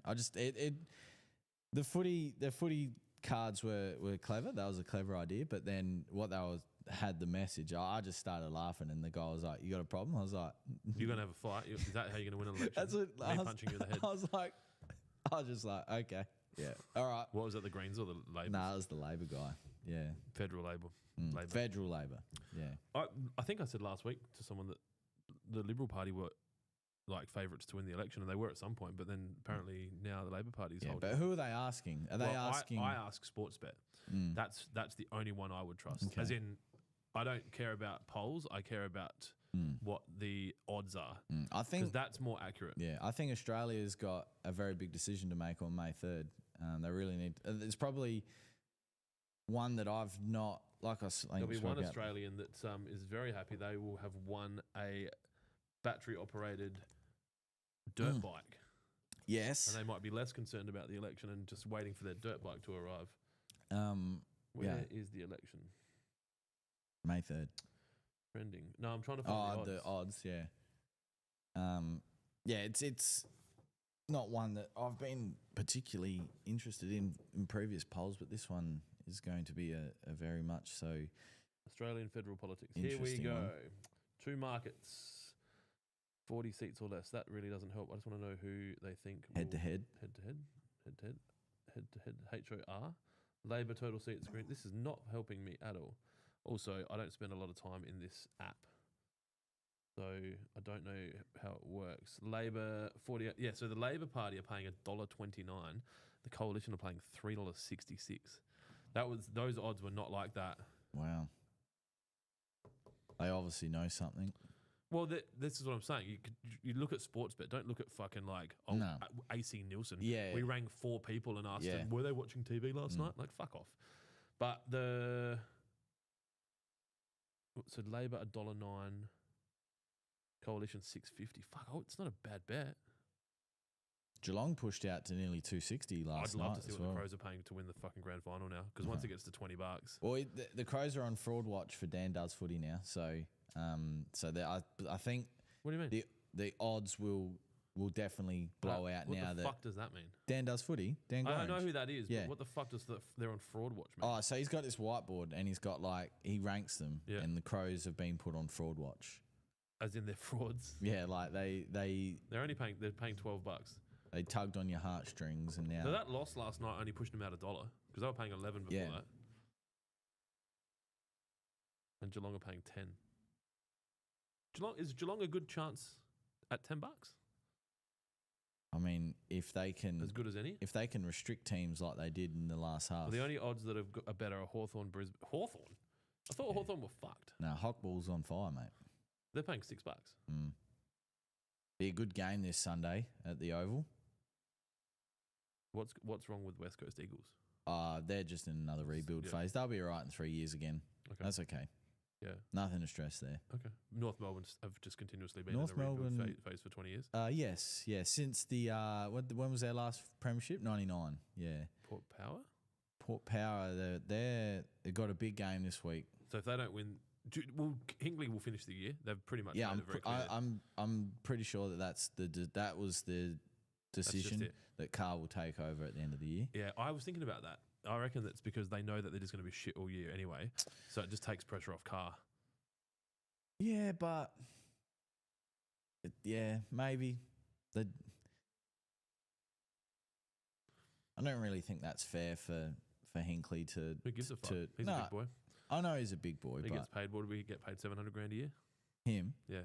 I just the footy cards were clever. That was a clever idea. But then what they had the message. I just started laughing, and the guy was like, "You got a problem?" I was like, You're going to have a fight? Is that how you're going to win an election? "That's what." Me punching you in the head. I was just like, "Okay, yeah, all right." What was it, the Greens or the Labor? Nah, it was the Labor guy. Yeah, Federal Labor. Labor. Federal Labor. Yeah. I think I said last week to someone that the Liberal Party were like favourites to win the election, and they were at some point, but then apparently now the Labor Party is Yeah, holding. but who are they asking? Are they asking? I ask Sportsbet. That's the only one I would trust. Okay. As in, I don't care about polls. I care about what the odds are. I Because think that's more accurate. Yeah, I think Australia's got a very big decision to make on May 3rd. They really need. It's probably one that I've not like. There'll be one Australian that is very happy. They will have won a battery-operated dirt bike, Yes. and they might be less concerned about the election and just waiting for their dirt bike to arrive. Yeah. Where is the election May 3rd. trending? No, I'm trying to find the odds. Yeah. Yeah, it's not one that I've been particularly interested in previous polls, but this one is going to be a very much so. Australian federal politics. Here we Interesting go. one. 2 markets, 40 seats or less. That really doesn't help. I just want to know who they think Head to will- head. Head to head. Head to head. Head to head. HOR. Labor total seats green. This is not helping me at all. Also, I don't spend a lot of time in this app, so I don't know how it works. Labor 48. Yeah, so the Labor Party are paying $1.29. The Coalition are paying $3.66. Those odds were not like that. Wow. They obviously know something. Well, this is what I'm saying. You look at Sportsbet. Don't look at fucking like No. AC Nielsen. Yeah. We rang 4 people and asked Yeah. them, were they watching TV last night? Like, fuck off. But so Labor $1.09, Coalition $6.50. Fuck, it's not a bad bet. Geelong pushed out to nearly 260 last I'd night. love to see as what well. the Crows are paying to win the fucking grand final now. Because once it gets to $20, Well, the Crows are on fraud watch for Dan Does Footy now, so I think what do you mean? the odds will definitely blow out what now the that fuck does that mean? Dan Does Footy. Dan I Gorringe. know who that is, Yeah. but what the fuck does they're on fraud watch, man? Oh, so he's got this whiteboard and he's got he ranks them, Yeah. and the Crows have been put on fraud watch. as in they're frauds. Yeah, like They're paying $12. they tugged on your heartstrings and now So that loss last night only pushed them out $1 because they were paying 11 before Yeah. that, and Geelong are paying 10. Is Geelong a good chance at $10? I mean, if they can As good as any. if they can restrict teams like they did in the last half. Well, the only odds that are better are Hawthorn, Brisbane. Hawthorn? I thought Hawthorn were fucked. No, Hockball's on fire, mate. They're paying $6. Be a good game this Sunday at the Oval. What's wrong with West Coast Eagles? They're just in another rebuild phase. They'll be all right in 3 years again. Okay. That's okay. Yeah. Nothing to stress there. Okay. North Melbourne have just continuously been North in a rebuild Melbourne- phase for 20 years. Yes. Since the when was their last premiership? 99. Yeah. Port Power? Port Power. They've got a big game this week. So if they don't win, Hinkley will finish the year. They've pretty much Yeah, made it very clear. I'm pretty sure that was the decision it. that Carr will take over at the end of the year. Yeah, I was thinking about that. I reckon that's because they know that they're just going to be shit all year anyway. So it just takes pressure off Carr. Yeah, but maybe I don't really think that's fair for Hinkley to. Who gives a fuck? to- He's no, a big boy. I know he's a big boy, He but gets paid. What do we get paid? $700,000 a year? him, Yeah,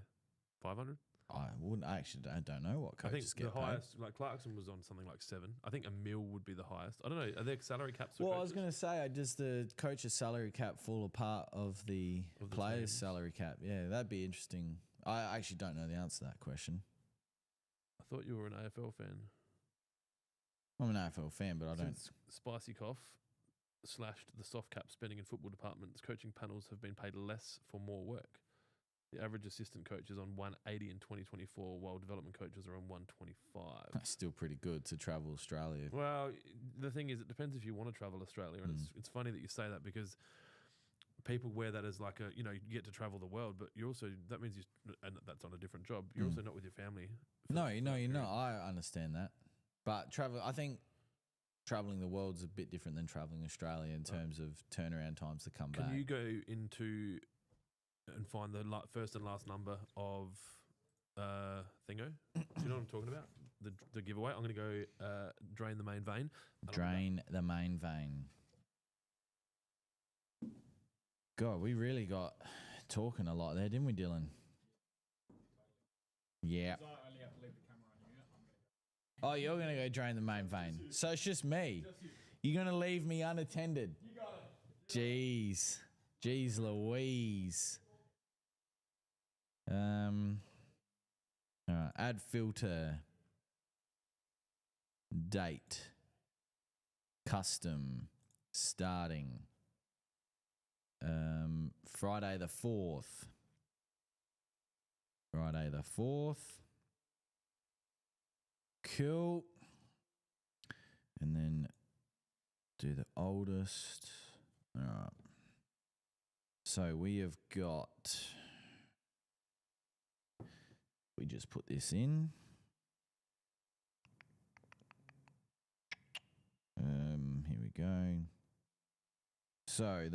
500. I wouldn't actually. I don't know what I think coaches the get paid. highest, like Clarkson, was on something like 7. I think $1 million would be the highest. I don't know. Are there salary caps? For Well, I coaches? was going to say, does the coach's salary cap fall apart of the Of the player's teams. salary cap? Yeah, that'd be interesting. I actually don't know the answer to that question. I thought you were an AFL fan. I'm an AFL fan, but I don't. Since Spicy Cough slashed the soft cap spending in football departments, coaching panels have been paid less for more work. The average assistant coach is on 180 in 2024, while development coaches are on 125. That's still pretty good to travel Australia. Well, the thing is, it depends if you want to travel Australia, and it's funny that you say that because people wear that as like you get to travel the world, but you also that means and that's on a different job. You're also not with your family. No, you're not. I understand that, but I think traveling the world's a bit different than traveling Australia in terms of turnaround times to come back. Can you go into and find the first and last number of Thingo? Do you know what I'm talking about? The giveaway. I'm going to go drain the main vein. Drain the main vein. God, we really got talking a lot there, didn't we, Dylan? Yeah. So I only have to leave the camera on you. I'm gonna go. Oh, you're going to go drain the main vein. So it's just me. You're going to leave me unattended. You got it. Jeez Louise. All right, add filter. Date. Custom. Starting. Friday the 4th. Friday the 4th. Cool. And then do the oldest. All right. So we have got. We just put this in. Here we go. So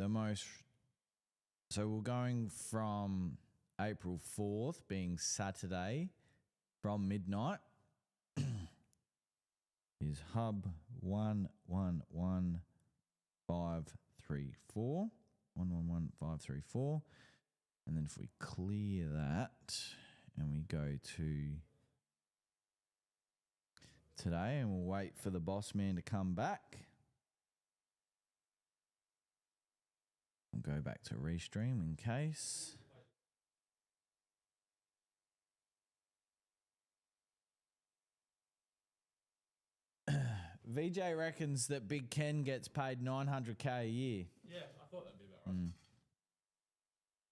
we're going from April 4th, being Saturday, from midnight. Is hub 111534. 111534. And then if we clear that and we go to today and we'll wait for the boss man to come back. We'll go back to restream in case. VJ reckons that Big Ken gets paid $900K a year. Yeah, I thought that'd be about right.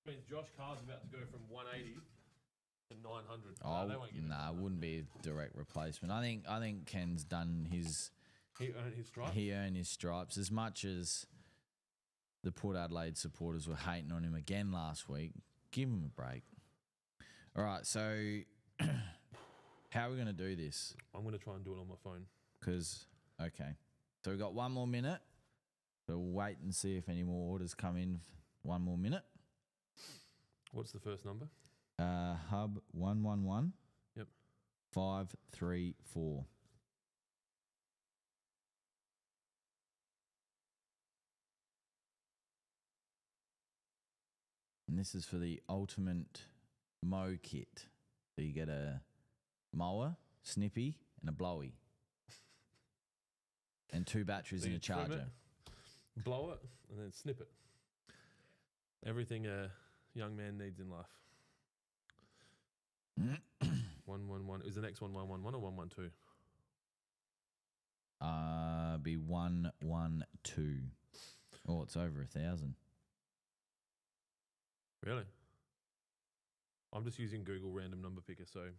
Means Josh Carr's about to go from 180 to 900. Oh, they won't get nah, it wouldn't be a direct replacement. I think Ken's done his. He earned his stripes. He earned his stripes as much as the Port Adelaide supporters were hating on him again last week. Give him a break. All right, so how are we going to do this? I'm going to try and do it on my phone. Because, okay. So we've got one more minute. So we'll wait and see if any more orders come in. One more minute. What's the first number? Hub 111. Yep. 534. And this is for the ultimate mow kit. So you get a mower, snippy, and a blowy. And 2 batteries So and you a trim charger. it, blow it, and then snip it. Everything a young man needs in life. 111. Is the next one 111 or 112? Be 112. Oh, it's over 1,000. Really? I'm just using Google random number picker, so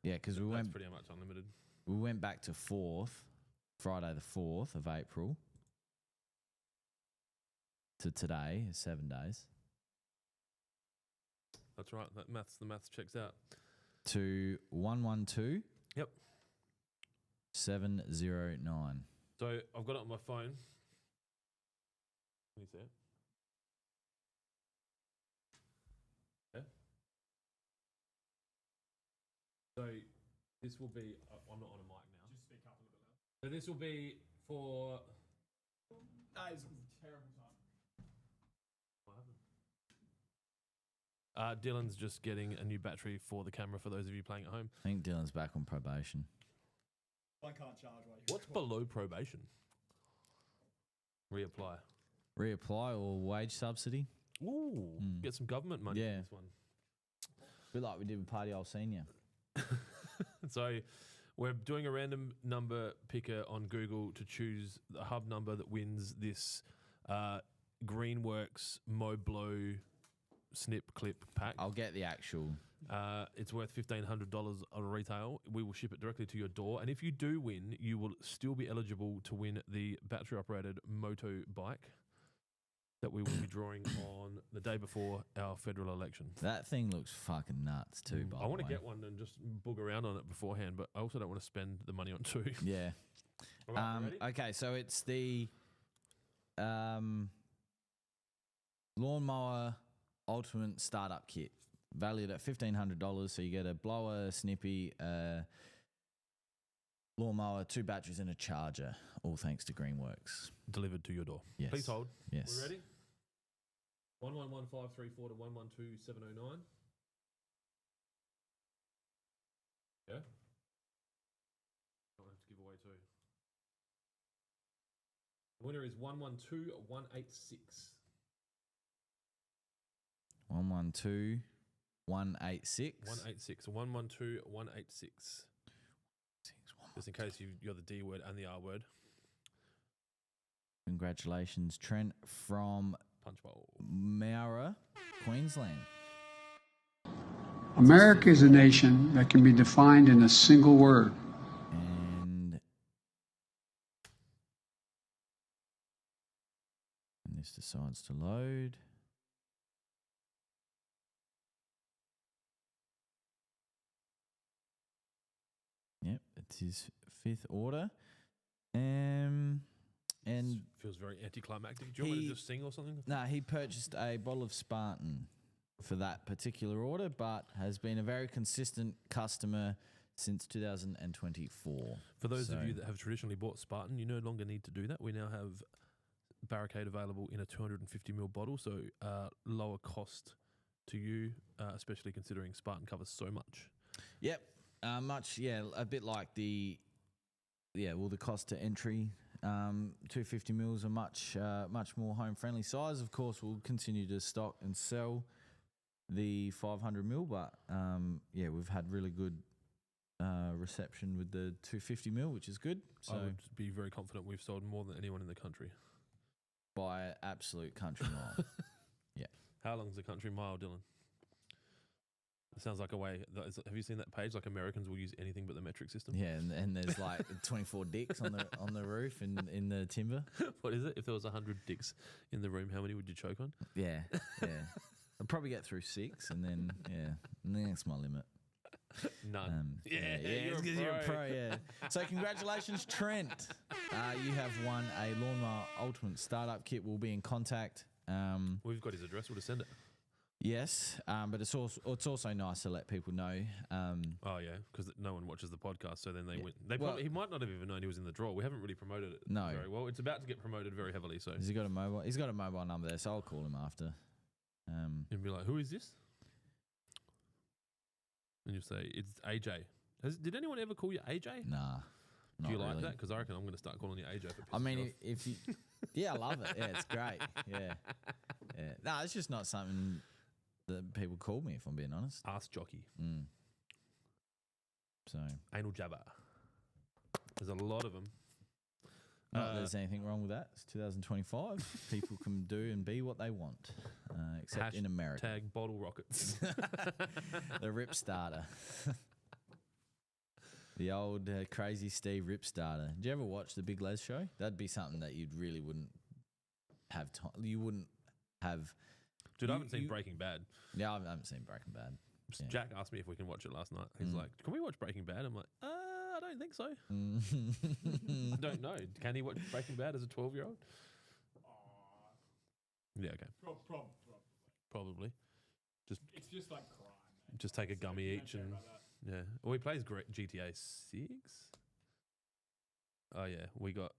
Yeah, because we that's went pretty much unlimited. back to Friday the 4th of April to today, 7 days, That's right. The maths checks out. to 112. Yep. 709. So I've got it on my phone. Can you see it? Yeah. So this will be. I'm not on a mic now. Just speak up a little bit louder. So this will be for. That is a terrible time. What happened? Dylan's just getting a new battery for the camera for those of you playing at home. I think Dylan's back on probation. I can't charge while you What's below probation? Reapply. Reapply or wage subsidy? Ooh, get some government money Yeah. for this one. A bit like we did with Party Old Senior. So we're doing a random number picker on Google to choose the hub number that wins this Greenworks Mow Blow Snip Clip pack. I'll get the actual. It's worth $1,500 on retail. We will ship it directly to your door. And if you do win, you will still be eligible to win the battery-operated moto bike that we will be drawing on the day before our federal election. That thing looks fucking nuts too, by I the want to way. get one and just book around on it beforehand, but I also don't want to spend the money on two. Yeah. All right, ready? Okay, so it's the lawnmower ultimate startup kit, valued at $1,500. So you get a blower, snippy, lawnmower, 2 batteries, and a charger. All thanks to Greenworks. Delivered to your door. Yes. Please hold. Yes. We're ready? 111534 to 112709. Yeah. Don't have to give away two. The winner is 112186. 112 186. 186. 112186. Just in case you're the D word and the R word. Congratulations, Trent from Punch bowl. Mara, Queensland. America is a nation that can be defined in a single word. And this decides to load. Yep, it's his 5th order. And Feels very anticlimactic. Do you want me to just sing or something? he purchased a bottle of Spartan for that particular order, but has been a very consistent customer since 2024. For those of So- you that have traditionally bought Spartan, you no longer need to do that. We now have Barricade available in a 250ml bottle, so lower cost to you, especially considering Spartan covers so much. Yep, a bit like the cost to entry. 250 mils are much more home friendly size. Of course, we'll continue to stock and sell the 500 mil, but we've had really good reception with the 250 mil, which is good. So I would be very confident we've sold more than anyone in the country. by absolute country mile. How long's the country mile, Dylan? It sounds like a way. Have you seen that page? Like Americans will use anything but the metric system. Yeah, and there's like 24 dicks on the roof in the timber. What is it? If there was 100 dicks in the room, how many would you choke on? Yeah. I'll probably get through 6, and then that's my limit. None. You're a pro. Yeah. So congratulations, Trent. You have won a Lawnmower Ultimate Startup Kit. We'll be in contact. We've got his address. We'll just send it. Yes, but it's also nice to let people know. Oh yeah, because no one watches the podcast, so then they Yeah. win. They Well- probably, he might not have even known he was in the draw. We haven't really promoted it No. very well. It's about to get promoted very heavily, so Has he got a mobile? He's got a mobile number there, so I'll call him after. you'll be like, "Who is this?" And you say, "It's AJ." Did anyone ever call you AJ? Nah. Do you not like really. that? Because I reckon I'm going to start calling you AJ. If it I pisses mean, you off. if you, yeah, I love it. Yeah, it's great. Yeah, yeah. No, it's just not something that people call me. If I'm being honest. Ass jockey, So anal jabber. There's a lot of them. not that there's anything wrong with that. It's 2025. People can do and be what they want, except in America. Tag bottle rockets. The rip starter. The old crazy Steve rip starter. Did you ever watch the Big Les show? That'd be something that you really wouldn't have time. You wouldn't have. Dude, I You- haven't seen you- Breaking Bad. Yeah, I haven't seen Breaking Bad. Yeah. Jack asked me if we can watch it last night. He's like, "Can we watch Breaking Bad?" I'm like, I don't think so. I don't know. Can he watch Breaking Bad as a 12-year-old? Yeah, okay. Probably. It's just like crime. Man. Just take a gummy You don't each care and about that. yeah. Well, he plays GTA 6. Oh yeah, we got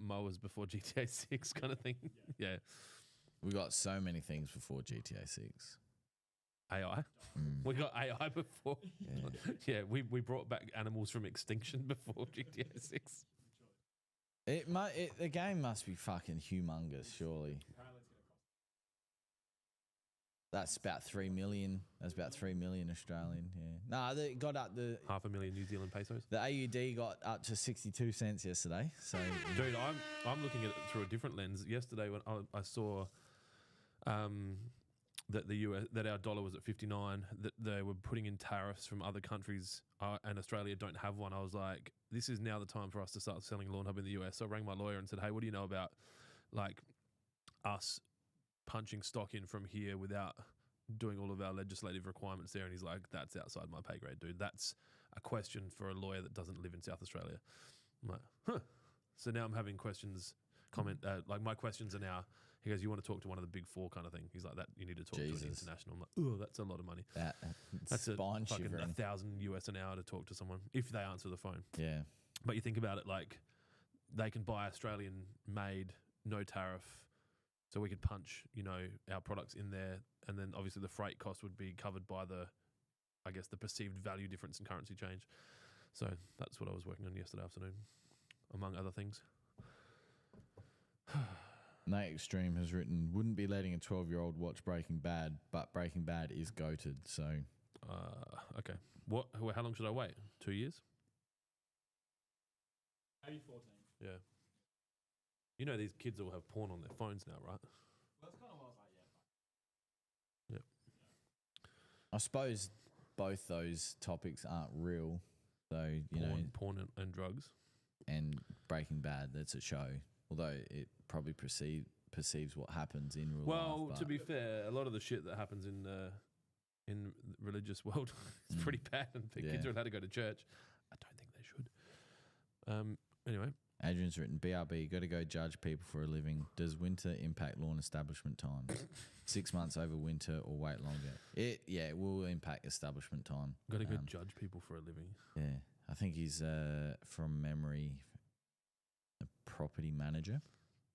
mowers before GTA 6 kind of thing. Yeah. We got so many things before GTA 6. AI. We got AI before. Yeah. Yeah, we brought back animals from extinction before GTA 6. The game must be fucking humongous, surely. That's about 3 million. That's about 3 million Australian. Yeah. No, they got up the 500,000 New Zealand pesos. the AUD got up to 62 cents yesterday. So Dude, I'm looking at it through a different lens. Yesterday when I saw that the US that our dollar was at 59, that they were putting in tariffs from other countries, and Australia don't have one. I was like, this is now the time for us to start selling Lawnhub in the US. So I rang my lawyer and said, hey, what do you know about like us punching stock in from here without doing all of our legislative requirements there? And he's like, that's outside my pay grade, dude. That's a question for a lawyer that doesn't live in South Australia. I'm like, huh. So now I'm having questions, like my questions are now, he goes, you want to talk to one of the big four kind of thing? He's like, that you need to talk to an international. I'm like, oh, that's a lot of money. That's a spine fucking shivering. 1,000 US an hour to talk to someone if they answer the phone. Yeah. But you think about it, like they can buy Australian made, no tariff. So we could punch, our products in there. And then obviously the freight cost would be covered by the perceived value difference in currency change. So that's what I was working on yesterday afternoon, among other things. Nate Extreme has written, wouldn't be letting a 12-year-old watch Breaking Bad, but Breaking Bad is goated. So, okay. How long should I wait? 2 years? Maybe 14. Yeah. You know these kids all have porn on their phones now, right? Well, that's kind of what I was like, yeah. Yeah. I suppose both those topics aren't real. So, Porn and drugs. and Breaking Bad, that's a show. Although it probably perceives what happens in real life. Well, to but- be fair, a lot of the shit that happens in the religious world is pretty bad, and the kids Yeah. are allowed to go to church. I don't think they should. Anyway, Adrian's written, BRB, got to go judge people for a living. Does winter impact lawn establishment times? 6 months over winter or wait longer? It will impact establishment time. got to go judge people for a living. Yeah, I think he's from memory a property manager.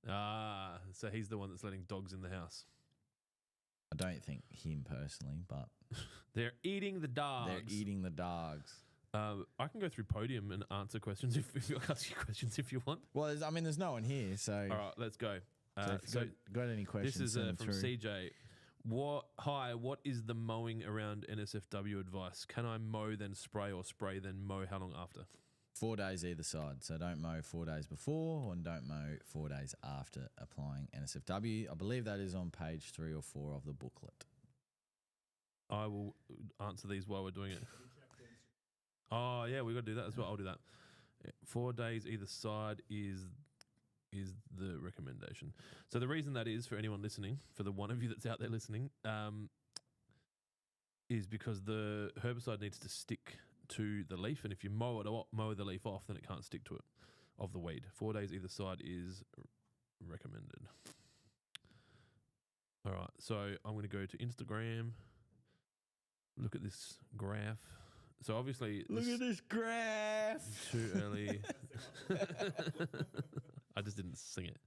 Ah, so he's the one that's letting dogs in the house. I don't think him personally, but They're eating the dogs. they're eating the dogs. I can go through Podium and answer questions if you ask you questions if you want. Well, there's no one here, so. All right, let's go. So if you got any questions, this is send them from through. CJ. What is the mowing around NSFW advice? Can I mow then spray or spray then mow? How long after? 4 days either side. So don't mow 4 days before and don't mow 4 days after applying NSFW. I believe that is on page 3 or 4 of the booklet. I will answer these while we're doing it. Oh, yeah, we've got to do that as well. I'll do that. Yeah, 4 days either side is the recommendation. So the reason that is, for anyone listening, for the one of you that's out there listening, is because the herbicide needs to stick to the leaf, and if you mow the leaf off, then it can't stick to it, of the weed. 4 days either side is recommended. All right, so I'm going to go to Instagram. Look at this graph. So obviously, Look at this graph. too early. I just didn't sing it.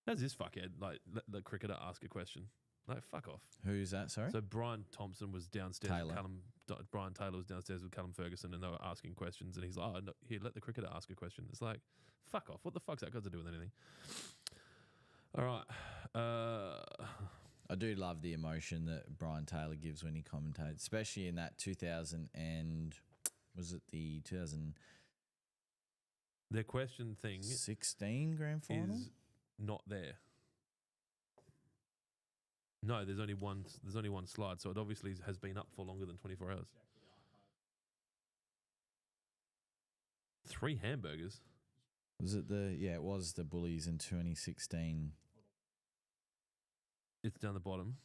How's this fuckhead? Like, let the cricketer ask a question. Like, fuck off. Who's that? Sorry. So Brian Thompson was downstairs. Taylor. Brian Taylor was downstairs with Callum Ferguson, and they were asking questions. And he's like, "Oh, no, here, let the cricketer ask a question." It's like, fuck off. What the fuck's that got to do with anything? All right. I do love the emotion that Brian Taylor gives when he commentates, especially in that 2000 and was it the 2016 Their question thing grand final? is not there. No, there's only one. There's only one slide, so it obviously has been up for longer than 24 hours. 3 hamburgers. Was it the it was the Bullies in 2016. It's down the bottom,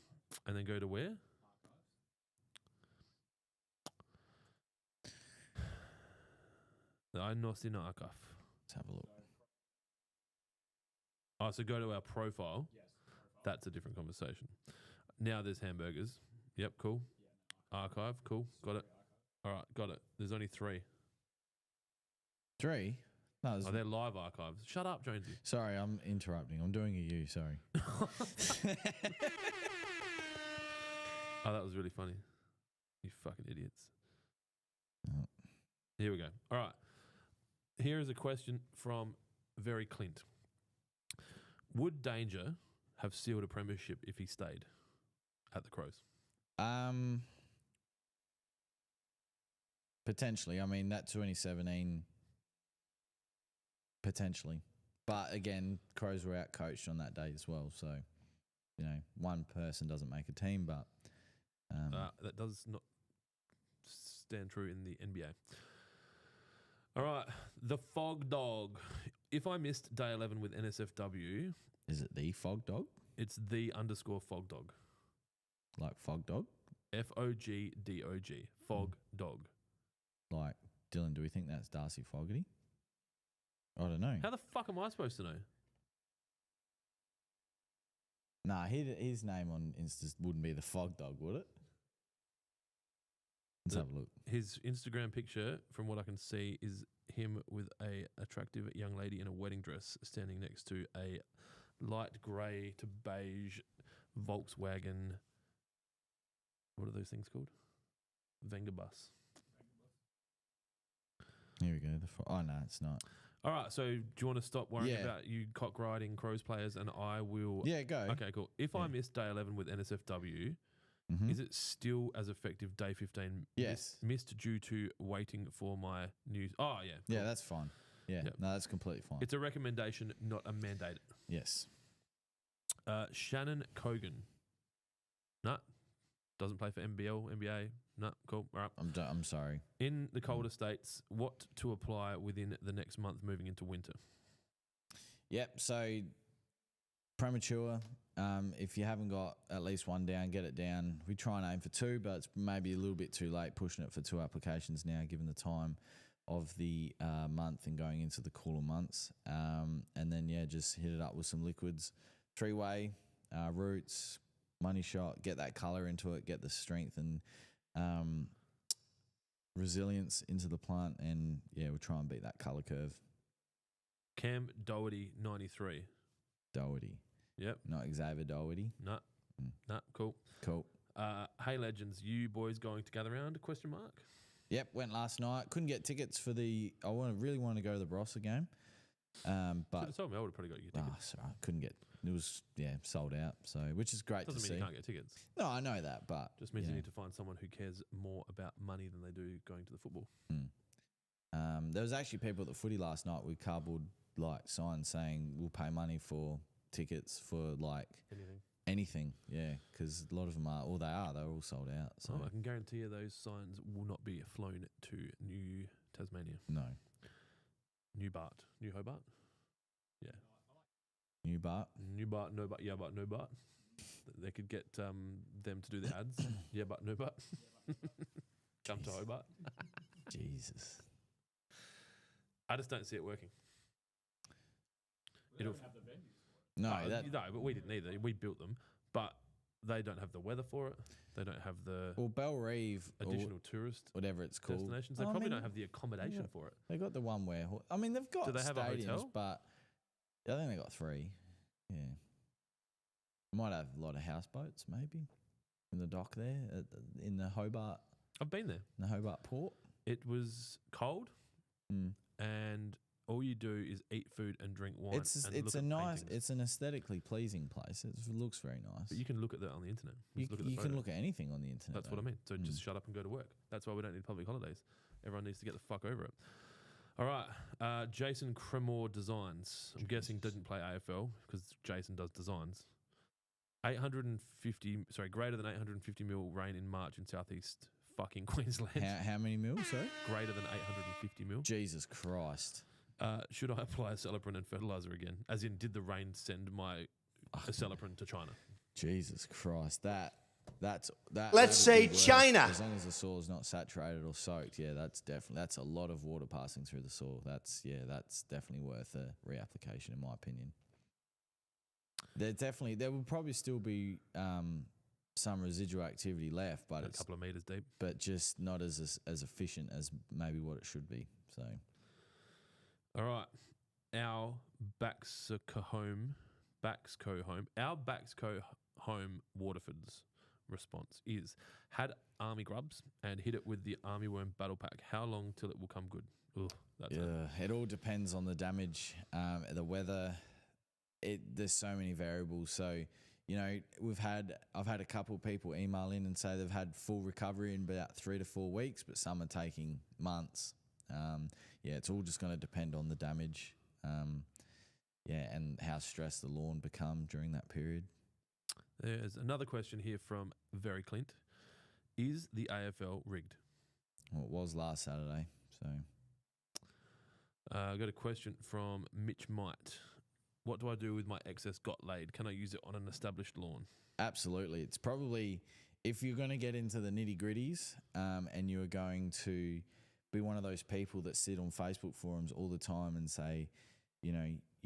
and then go to where? I no si no akaf. Let's have a look. Oh, so go to our profile. That's a different conversation. Now there's hamburgers. Yep, cool. Archive, cool. Got it. All right, got it. There's only 3. 3? No, Oh, they're live archives. Shut up, Jonesy. sorry, I'm interrupting. I'm doing a you, sorry. Oh, that was really funny. You fucking idiots. Oh. Here we go. All right. Here is a question from Very Clint. Would Danger have sealed a premiership if he stayed at the Crows? Potentially. I mean, that 2017, potentially. But again, Crows were out coached on that day as well. So, you know, one person doesn't make a team, but That does not stand true in the NBA. All right. The Fog Dog. If I missed day 11 with NSFW, is it the Fog Dog? it's the _Fog Dog. Like Fog Dog? FOGDOG. Fog Dog. Like, Dylan, do we think that's Darcy Fogarty? I don't know. How the fuck am I supposed to know? Nah, his name on Insta wouldn't be the Fog Dog, would it? Let's have a look. His Instagram picture, from what I can see, is him with a attractive young lady in a wedding dress standing next to a light grey to beige Volkswagen. What are those things called? Venga bus. Here we go. Oh, no, it's not. All right, so do you want to stop worrying Yeah. about you cock riding Crows players, and I will... Yeah, go. Okay, cool. If I missed day 11 with NSFW, Mhm. is it still as effective day 15? Yes. Missed due to waiting for my news. Oh, yeah. Yeah, cool. that's fine. Yeah, Yep. no, that's completely fine. It's a recommendation, not a mandate. Yes. Shannon Cogan. Nah. Doesn't play for NBL, NBA. Nah, cool. All right. I'm sorry. In the colder states, what to apply within the next month moving into winter? Yep. So premature. If you haven't got at least one down, get it down. We try and aim for 2, but it's maybe a little bit too late pushing it for 2 applications now, given the time of the month and going into the cooler months. And then, just hit it up with some liquids. 3-way, roots, money shot, get that colour into it, get the strength and resilience into the plant. And, we'll try and beat that colour curve. Cam Doherty, 93. Doherty. Yep. Not Xavier Doherty. Nah. Nah, cool. Cool. Hey, legends, you boys going to gather round? Question mark. Yep, went last night. Couldn't get tickets for the. I really wanted to go to the Barossa game, Should but have told me. I would have probably got you tickets. sorry, couldn't get. It was sold out. So which is great Doesn't to mean see. you can't get tickets. No, I know that, but Just means you need to find someone who cares more about money than they do going to the football. There was actually people at the footy last night with cardboard signs saying we'll pay money for tickets for anything. Yeah, because a lot of them are. Or they're all sold out. So I can guarantee you those signs will not be flown to New Tasmania. no. New Hobart. Yeah. New Bart. New Bart, no Bart, yeah, but no Bart. They could get them to do the ads. Yeah, but no Bart. Come to Hobart. Jesus. I just don't see it working. We don't have the venues for it. No, no, but we didn't either. We built them, but they don't have the weather for it. They don't have the well, Bellerive additional tourist whatever it's called destinations. They I probably mean, don't have the accommodation for it. They got the one where I mean they've got Do they have a stadiums, hotel? but I think they got 3. Yeah, might have a lot of houseboats maybe in the dock there in the Hobart. I've been there. In the Hobart port. It was cold, and all you do is eat food and drink wine. It's and it's look a at nice, paintings. it's an aesthetically pleasing place. It looks very nice. But you can look at that on the internet. You, Just look at the you can photos. look at anything on the internet. That's what I mean. So just shut up and go to work. That's why we don't need public holidays. Everyone needs to get the fuck over it. All right. Jason Cremore Designs. I'm guessing didn't play AFL because Jason does designs. Greater than 850 mil rain in March in southeast fucking Queensland. How many mils, sorry? Greater than 850 mil. Jesus Christ. Should I apply aceleprant and fertilizer again? As in, did the rain send my aceleprant to China? Jesus Christ. That's Let's that'd say be worse. China. As long as the soil's not saturated or soaked, yeah, that's a lot of water passing through the soil. That's definitely worth a reapplication in my opinion. There will probably still be some residual activity left, but A it's couple of meters deep. but just not as efficient as maybe what it should be. So All right. Our Baxco home, Waterford's response is had army grubs and hit it with the army worm battle pack. How long till it will come good? Ugh, that's it all depends on the damage, the weather. There's so many variables. So, I've had a couple of people email in and say they've had full recovery in about 3 to 4 weeks, but some are taking months. It's all just going to depend on the damage, and how stressed the lawn become during that period. There's another question here from Very Clint. Is the AFL rigged? Well, it was last Saturday, so. I got a question from Mitch Might. What do I do with my excess got laid? Can I use it on an established lawn? Absolutely. It's probably, if you're going to get into the nitty gritties, and you're going to be one of those people that sit on Facebook forums all the time and say, you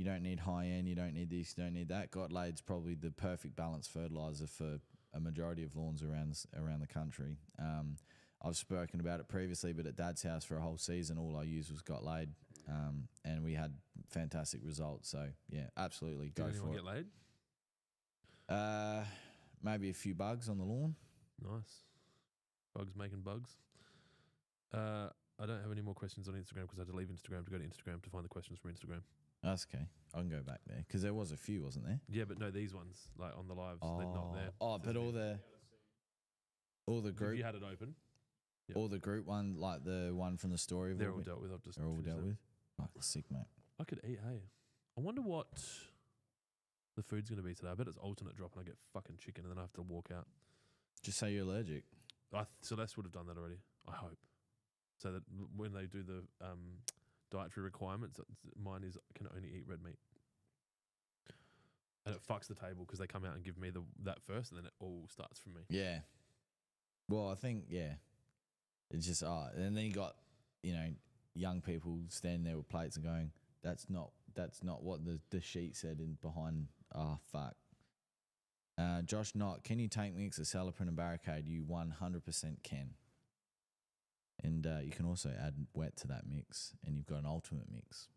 don't need high end, you don't need this, you don't need that. Got laid's probably the perfect balanced fertilizer for a majority of lawns around the country. I've spoken about it previously, but at Dad's house for a whole season, all I used was Got Laid, and we had fantastic results. So yeah, absolutely, Did go anyone for it. get laid? Maybe a few bugs on the lawn. Nice. Bugs making bugs. I don't have any more questions on Instagram because I had to leave Instagram to go to Instagram to find the questions from Instagram. That's okay. I can go back there because there was a few, wasn't there? Yeah, but no, these ones, like on the lives, they're not there. Oh, but all the If group, you had it open, Yep. all the group one, like the one from the story. they're all dealt with. I've just They're all finished dealt them. with. Fuck, sick, mate. I could eat, hey. I wonder what the food's going to be today. I bet it's alternate drop and I get fucking chicken and then I have to walk out. Just say you're allergic. Celeste would have done that already, I hope. So that when they do the dietary requirements, mine is can only eat red meat. And it fucks the table because they come out and give me that first and then it all starts from me. Yeah. Well, I think, it's just, and then you got, young people standing there with plates and going, that's not what the sheet said in behind. Oh, fuck. Josh Knott, can you take mix of Saloprin and Barricade? You 100% can. And you can also add wet to that mix, and you've got an ultimate mix.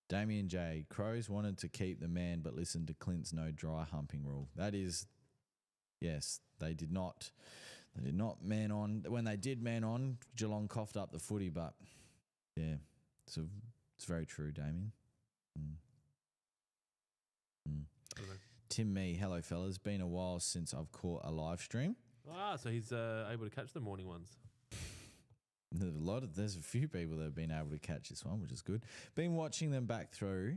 Damien J. Crows wanted to keep the man, but listened to Clint's no dry humping rule. That is, yes, they did not man on. When they did man on, Geelong coughed up the footy, but yeah, it's very true, Damien. I don't know. Tim Me, hello fellas. Been a while since I've caught a live stream. So he's able to catch the morning ones. There's a few people that have been able to catch this one, which is good. Been watching them back though.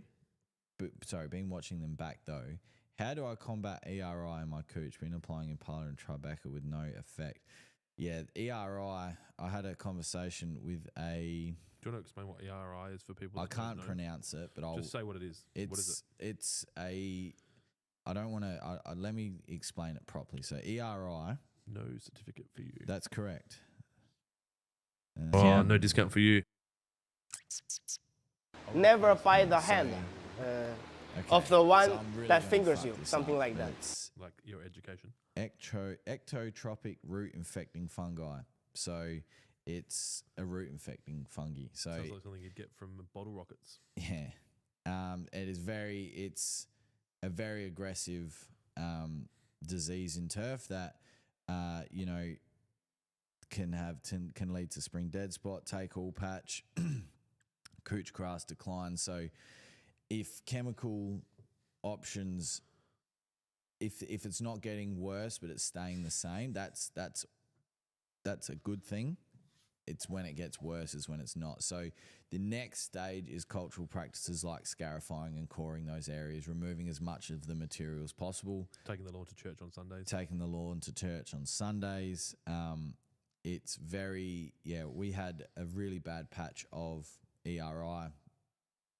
How do I combat ERI in my cooch? Been applying Impala and Tribeca with no effect. Yeah, ERI, I had a conversation with a... Do you want to explain what ERI is for people? I that don't can't know? pronounce it, but I'll... Just say what it is. What is it? It's a... I don't want to... let me explain it properly. So ERI... No certificate for you. That's correct. No discount for you. Never by the hand. of the one So I'm really that gonna fingers fuck you, this something up, like but that. It's Like your education. ectotropic root infecting fungi. So it's a root infecting fungi. So Sounds like something you'd get from bottle rockets. yeah, it's a very aggressive disease in turf that can lead to spring dead spot, take all patch, couch grass decline. So if chemical options, if it's not getting worse but it's staying the same, that's a good thing. It's when it gets worse is when it's not. So the next stage is cultural practices like scarifying and coring those areas, removing as much of the material as possible. Taking the lawn to church on Sundays. It's very, we had a really bad patch of ERI,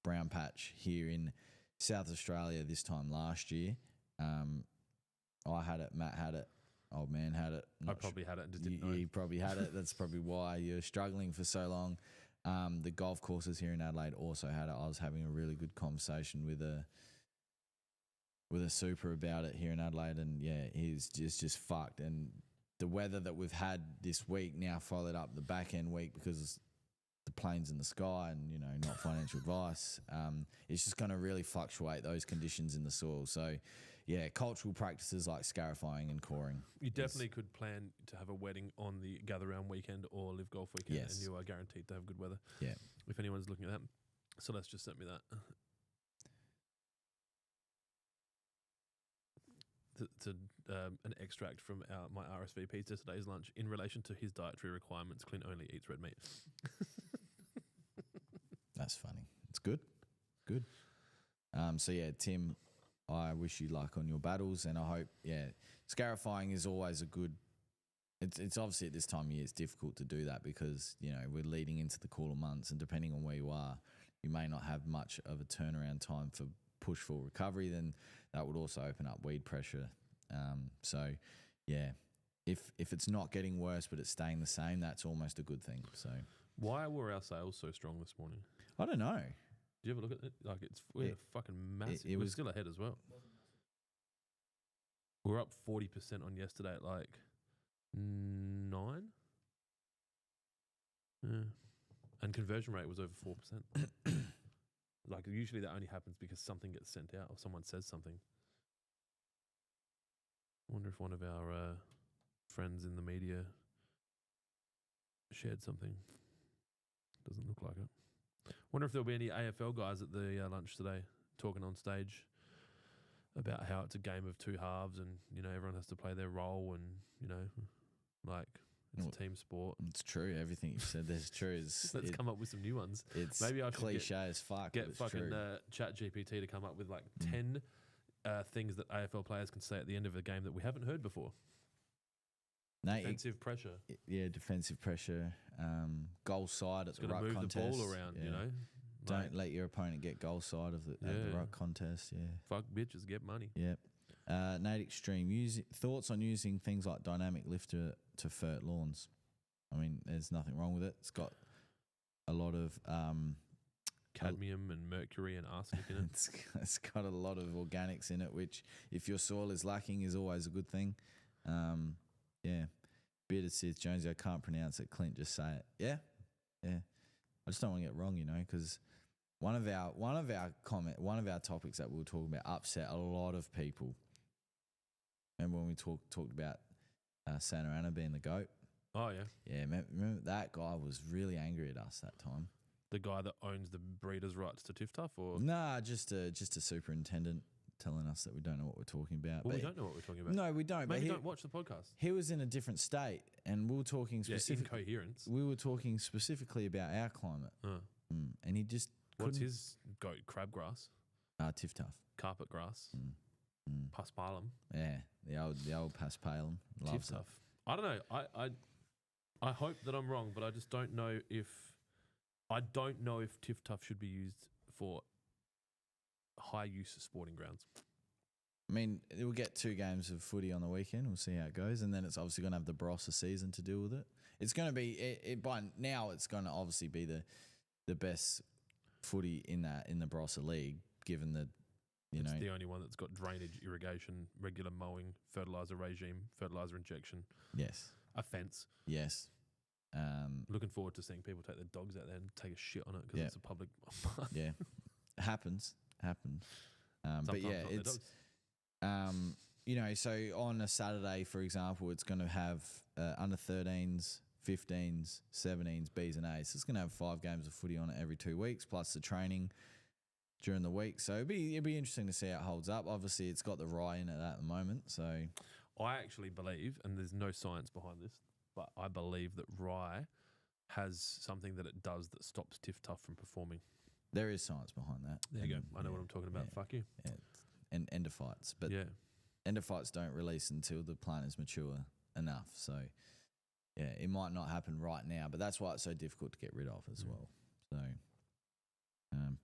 brown patch here in South Australia this time last year. I had it, Matt had it, old man had it. I probably had it and just didn't know. You probably had it. That's probably why you're struggling for so long. The golf courses here in Adelaide also had it. I was having a really good conversation with a super about it here in Adelaide, and he's just fucked. And the weather that we've had this week now followed up the back end week because the planes in the sky and not financial advice. It's just going to really fluctuate those conditions in the soil. So cultural practices like scarifying and coring. You definitely could plan to have a wedding on the gather round weekend or live golf weekend, Yes. and you are guaranteed to have good weather. Yeah. If anyone's looking at that, so let's just send me that. It's an extract from my RSVP to today's lunch. In relation to his dietary requirements, Clint only eats red meat. That's funny. It's good. Good. Tim, I wish you luck on your battles, and I hope, scarifying is always a good. It's obviously at this time of year it's difficult to do that because we're leading into the cooler months, and depending on where you are, you may not have much of a turnaround time for push for recovery. Then that would also open up weed pressure. If it's not getting worse but it's staying the same, that's almost a good thing. So why were our sales so strong this morning? I don't know. Do you ever look at it? Like we're fucking massive. It we're was still ahead as well. We're up 40% on yesterday at like 9. Yeah. And conversion rate was over 4%. Like usually that only happens because something gets sent out or someone says something. I wonder if one of our friends in the media shared something. Doesn't look like it. Wonder if there'll be any AFL guys at the lunch today talking on stage about how it's a game of two halves and everyone has to play their role and like it's a team sport. It's true. Everything you've said there's true. Let's come up with some new ones. It's maybe I should cliche as fuck. Get fucking Chat GPT to come up with like 10 things that AFL players can say at the end of a game that we haven't heard before. Defensive pressure. Defensive pressure. Goal side at the ruck move contest. The ball around, Don't let your opponent get goal side of the ruck contest. Yeah. Fuck bitches, get money. Yep. Nate Extreme. Thoughts on using things like dynamic lifter to fert lawns? I mean, there's nothing wrong with it. It's got a lot of cadmium and mercury and arsenic in it. It's got a lot of organics in it, which if your soil is lacking is always a good thing. Bearded says, Jonesy, I can't pronounce it. Clint, just say it. Yeah. I just don't want to get it wrong, because one of our topics that we were talking about upset a lot of people. Remember when we talked about Santa Ana being the goat? Oh yeah. Yeah, remember that guy was really angry at us that time. The guy that owns the breeders' rights to Tiff Tuff, or nah, just a superintendent telling us that we don't know what we're talking about. Well, we don't know what we're talking about. No, we don't. Maybe don't watch the podcast. He was in a different state, and we were talking specifically. Incoherence. We were talking specifically about our climate, and he just. What's his goat? Crabgrass. Tiff Tuff. Carpet grass. Paspalum. Yeah, the old paspalum. Tiff Tuff. I don't know. I hope that I'm wrong, but I just don't know if Tiff Tuff should be used for high use sporting grounds. I mean, we'll get 2 games of footy on the weekend. We'll see how it goes, and then it's obviously going to have the Barossa season to deal with it. It's going to be by now. It's going to obviously be the best footy in the Barossa League, given the It's the only one that's got drainage, irrigation, regular mowing, fertilizer regime, fertilizer injection, Yes. a fence. Yes. Looking forward to seeing people take their dogs out there and take a shit on it because Yeah. it's a public. Yeah. Happens. But Sometimes yeah, not their it's dogs. so on a Saturday, for example, it's going to have under 13s, 15s, 17s, Bs and As. It's going to have 5 games of footy on it every 2 weeks, plus the training during the week. So it'd be interesting to see how it holds up. Obviously, it's got the rye in it at the moment. So I actually believe, and there's no science behind this, but I believe that rye has something that it does that stops Tiff Tough from performing. there is science behind that. There you go. I know what I'm talking about. Yeah. Fuck you. Yeah. And endophytes. But Yeah. endophytes don't release until the plant is mature enough. So, yeah, it might not happen right now, but that's why it's so difficult to get rid of as well. So,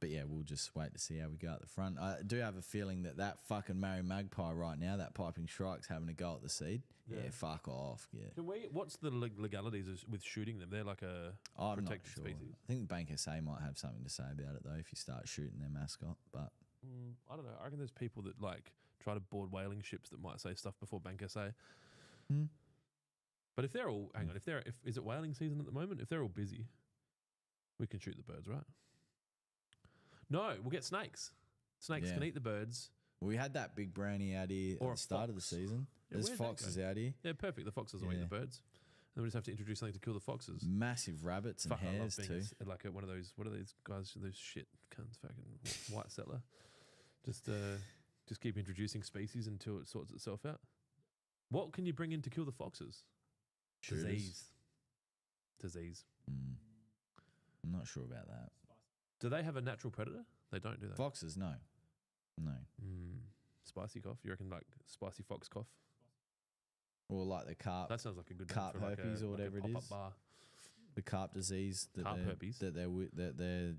but yeah, we'll just wait to see how we go at the front. I do have a feeling that fucking Mary Magpie right now, that piping shrike's having a go at the seed. Yeah, fuck off. Yeah. Can we? What's the legalities with shooting them? They're like a I'm not protected sure. species. I think Bank SA might have something to say about it though if you start shooting their mascot. But I don't know. I reckon there's people that like try to board whaling ships that might say stuff before Bank SA. Hmm. But if they're all, hang on, if is it whaling season at the moment? If they're all busy, we can shoot the birds, right? No, we'll get snakes. Snakes Yeah. can eat the birds. we had that big brownie out here Or at a the start of the fox. season. Yeah, There's where'd that foxes go? out here. Yeah, perfect. The foxes will eat Yeah. the birds. And then we just have to introduce something to kill the foxes. Massive rabbits and Fuck, I love hares being too. like one of those. What are these guys? Those shit cunts, fucking white settler. Just keep introducing species until it sorts itself out. What can you bring in to kill the foxes? Shooters. Disease. I'm not sure about that. Do they have a natural predator? They don't, do they? Foxes, no. Spicy cough. You reckon like spicy fox cough? Or like the carp, That sounds like a good carp name for herpes or like whatever a it pop-up is. bar. the carp disease that Carp they're, herpes. that they're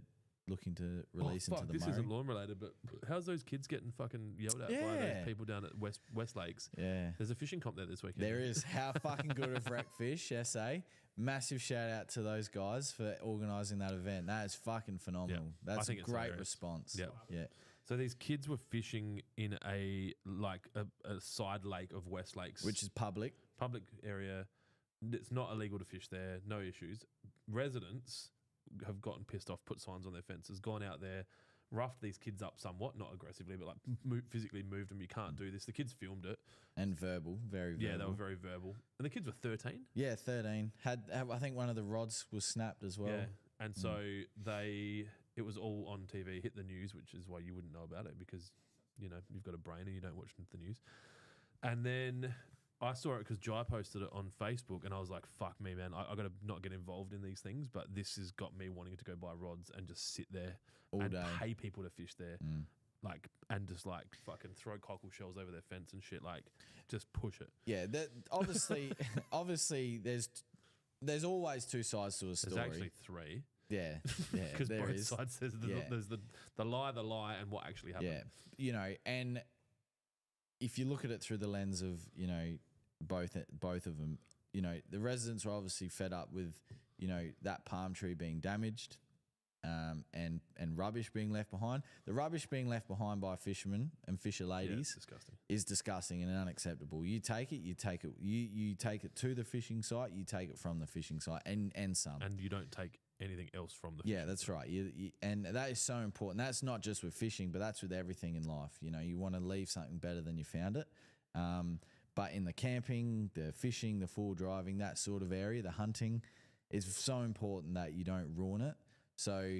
looking to release into the this Murray. isn't lawn related, but how's those kids getting fucking yelled at by Yeah. those people down at West Lakes? Yeah. There's a fishing comp there this weekend. There is. How fucking good of Wreck Fish, SA. Massive shout out to those guys for organising that event. That is fucking phenomenal. I That's a think it's great hilarious. response. Yep. Yeah. So these kids were fishing in a side lake of West Lakes, Which is public. public area. It's not illegal to fish there. No issues. Residents have gotten pissed off, put signs on their fences, gone out there, roughed these kids up somewhat, not aggressively, but like physically moved them. You can't do this. The kids filmed it. And verbal. Very verbal. Yeah, they were very verbal. And the kids were 13. Yeah, 13. I think one of the rods was snapped as well. Yeah. And so it was all on TV, hit the news, which is why you wouldn't know about it because, you know, you've got a brain and you don't watch the news. And then I saw it because Jai posted it on Facebook and I was like, fuck me, man. I got to not get involved in these things, but this has got me wanting to go buy rods and just sit there All and day. pay people to fish there. Like, and just like fucking throw cockle shells over their fence and shit. Like, just push it. Yeah, that obviously there's always two sides to a story. There's actually three. Yeah, Because there both is. sides there's the lie, and what actually happened. Yeah, you know, and if you look at it through the lens of, you know, both of them, you know, the residents are obviously fed up with, you know, that palm tree being damaged, and rubbish being left behind. The rubbish being left behind by fishermen and fisher Yeah, ladies it's disgusting. is disgusting and unacceptable. You take it to the fishing site, you take it from the fishing site, and some. And you don't take anything else from the Yeah, fishing that's site. right. And that is so important. That's not just with fishing, but that's with everything in life. You know, you want to leave something better than you found it. But in the camping, the fishing, the full driving, that sort of area, the hunting, is so important that you don't ruin it. So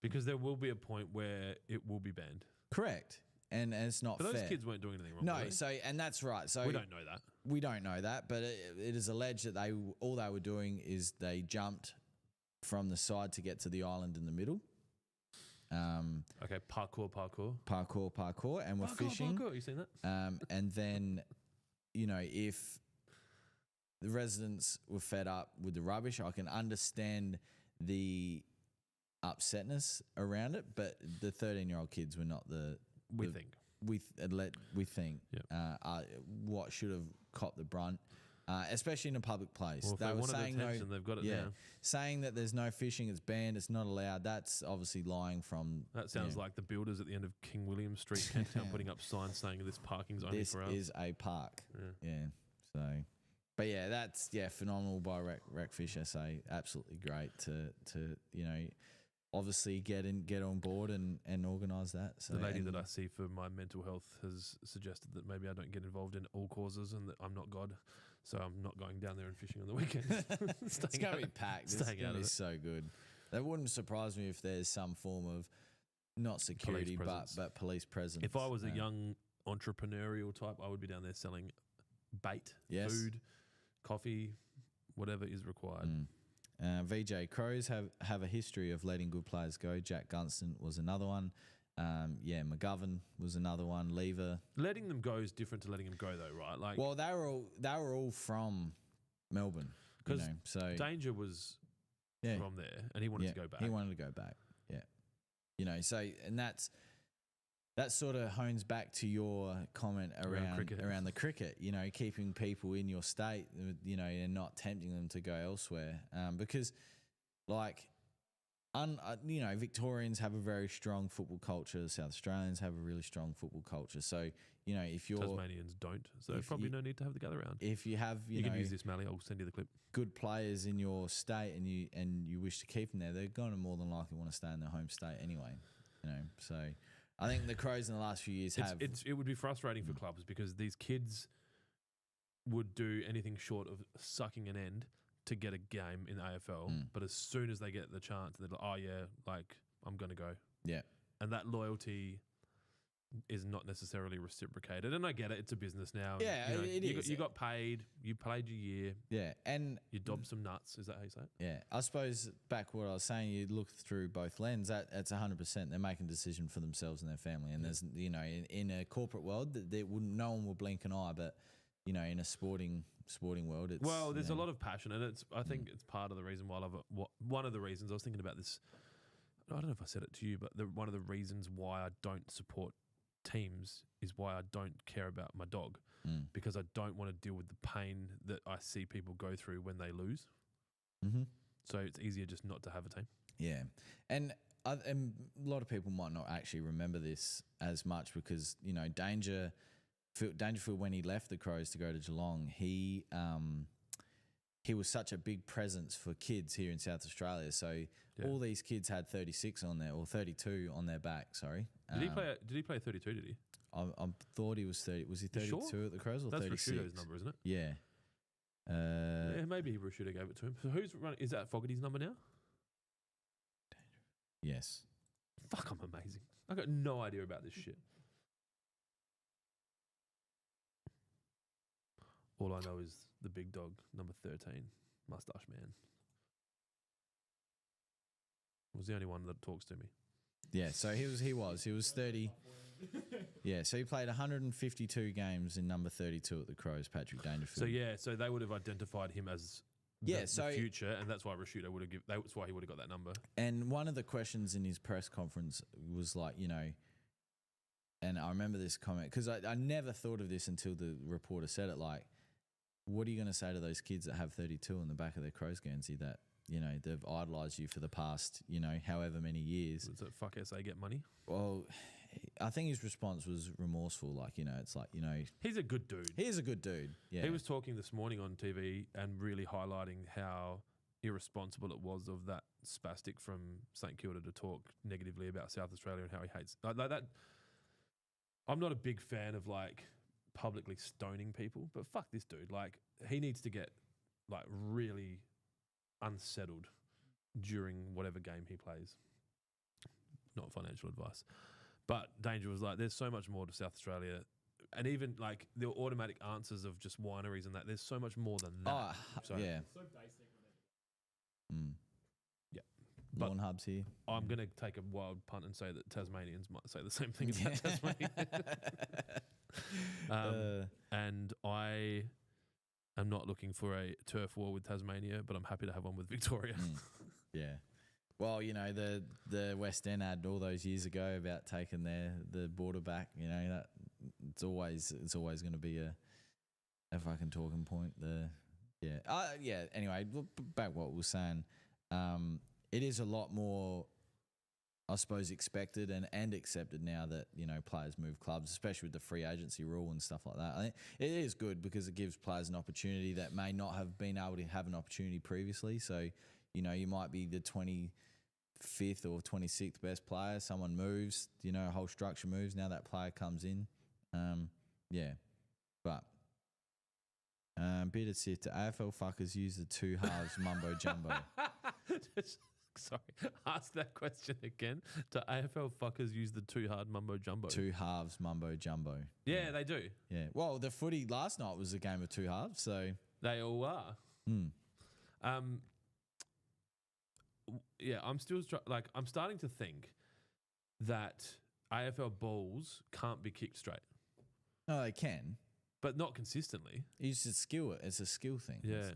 Because there will be a point where it will be banned. correct, and it's not But fair. those kids weren't doing anything wrong. No, were they? so and that's right. So we don't know that. We don't know that, but it is alleged that all they were doing is they jumped from the side to get to the island in the middle. Okay, parkour. Parkour, and we're fishing. Parkour. You seen that? And then, you know, if the residents were fed up with the rubbish, I can understand the upsetness around it, but the 13-year-old kids were not We think. we think Yep. what should have copped the brunt. especially in a public place. Well, if they wanted attention, they've got it now. Saying that there's no fishing, it's banned, it's not allowed. That's obviously lying from. That sounds like the builders at the end of King William Street, Cape Town, putting up signs saying this parking's only for us. This is a park. Yeah. So, but yeah, that's phenomenal by Rec Fish SA. Absolutely great to obviously get on board and organise that. So the lady that I see for my mental health has suggested that maybe I don't get involved in all causes and that I'm not God, so I'm not going down there and fishing on the weekends. It's going to be packed. It's going to be so good. That wouldn't surprise me if there's some form of not security but police presence. If I was a young entrepreneurial type, I would be down there selling bait, food, coffee, whatever is required. VJ, Crows have a history of letting good players go. Jack Gunston was another one. McGovern was another one. Lever. Letting them go is different to letting them go, though, right? Like, well, they were all from Melbourne, because so Danger was from there, and he wanted to go back. He wanted to go back. Yeah, so and that sort of hones back to your comment around the cricket, keeping people in your state, and not tempting them to go elsewhere. Because, Victorians have a very strong football culture. South Australians have a really strong football culture. So, if you're... Tasmanians don't. So probably no need to have the gather round. If you have, you can use this, Mally. I'll send you the clip. Good players in your state and you wish to keep them there, they're going to more than likely want to stay in their home state anyway. So... I think the Crows in the last few years it would be frustrating for clubs because these kids would do anything short of sucking an end to get a game in the AFL. But as soon as they get the chance, they're like, I'm going to go. Yeah. And that loyalty is not necessarily reciprocated. And I get it. It's a business now. Yeah, it is. You got paid. You played your year. Yeah. And you dobbed some nuts. Is that how you say it? Yeah. I suppose back what I was saying, you look through both lenses. That's 100%. They're making a decision for themselves and their family. And there's, in a corporate world, no one will blink an eye. But, in a sporting world, it's... Well, there's a lot of passion. And I think it's part of the reason why I love it. One of the reasons, I was thinking about this, I don't know if I said it to you, but one of the reasons why I don't support teams is why I don't care about my dog, because I don't want to deal with the pain that I see people go through when they lose. So it's easier just not to have a team. Yeah. And a lot of people might not actually remember this as much because, Dangerfield, when he left the Crows to go to Geelong, he was such a big presence for kids here in South Australia. So all these kids had 36 on there, or 32 on their back, sorry. Did he play 32, did he? I thought he was 30. Was he 32 at the Crows or 36? That's Rashudo's number, isn't it? Yeah. Maybe Rashudo gave it to him. So who's running? Is that Fogarty's number now? Yes. Fuck, I'm amazing. I got no idea about this shit. All I know is the big dog, number 13, Mustache Man. Was the only one that talks to me. Yeah, so he was 30. Yeah, so he played 152 games in number 32 at the Crows, Patrick Dangerfield. So they would have identified him as the future, and that's why Rashudo would have that's why he would have got that number. And one of the questions in his press conference was like, and I remember this comment because I never thought of this until the reporter said it, like, what are you going to say to those kids that have 32 on the back of their Crows Guernsey that, they've idolised you for the past, however many years? Was it fuck SA get money? Well, I think his response was remorseful. Like, it's like, He's a good dude. He is a good dude. Yeah. He was talking this morning on TV and really highlighting how irresponsible it was of that spastic from St Kilda to talk negatively about South Australia and how he hates like that. I'm not a big fan of publicly stoning people, but fuck this dude. Like, he needs to get really unsettled during whatever game he plays. Not financial advice. But Danger was like, there's so much more to South Australia. And even the automatic answers of just wineries and that, there's so much more than that. Yeah. So basic when it Yeah. But Lawnhub's here. I'm going to take a wild punt and say that Tasmanians might say the same thing about Tasmania. And I am not looking for a turf war with Tasmania, but I'm happy to have one with Victoria. Yeah. Well, the West End ad all those years ago about taking the border back. That it's always going to be a fucking talking point. Yeah. Anyway, back what we were saying. It is a lot more, I suppose, expected and accepted now that, you know, players move clubs, especially with the free agency rule and stuff like that. I think it is good because it gives players an opportunity that may not have been able to have an opportunity previously. So, you know, you might be the 25th or 26th best player. Someone moves, you know, a whole structure moves. Now that player comes in. But bit of sit. AFL fuckers use the two halves mumbo jumbo. Sorry, ask that question again. Do AFL fuckers use the too hard mumbo jumbo? Two halves mumbo jumbo. Yeah, they do. Yeah. Well, the footy last night was a game of two halves, so They all are. Yeah, I'm still I'm starting to think that AFL balls can't be kicked straight, no, they can. but not consistently. You just skill it. It's a skill thing. Yeah.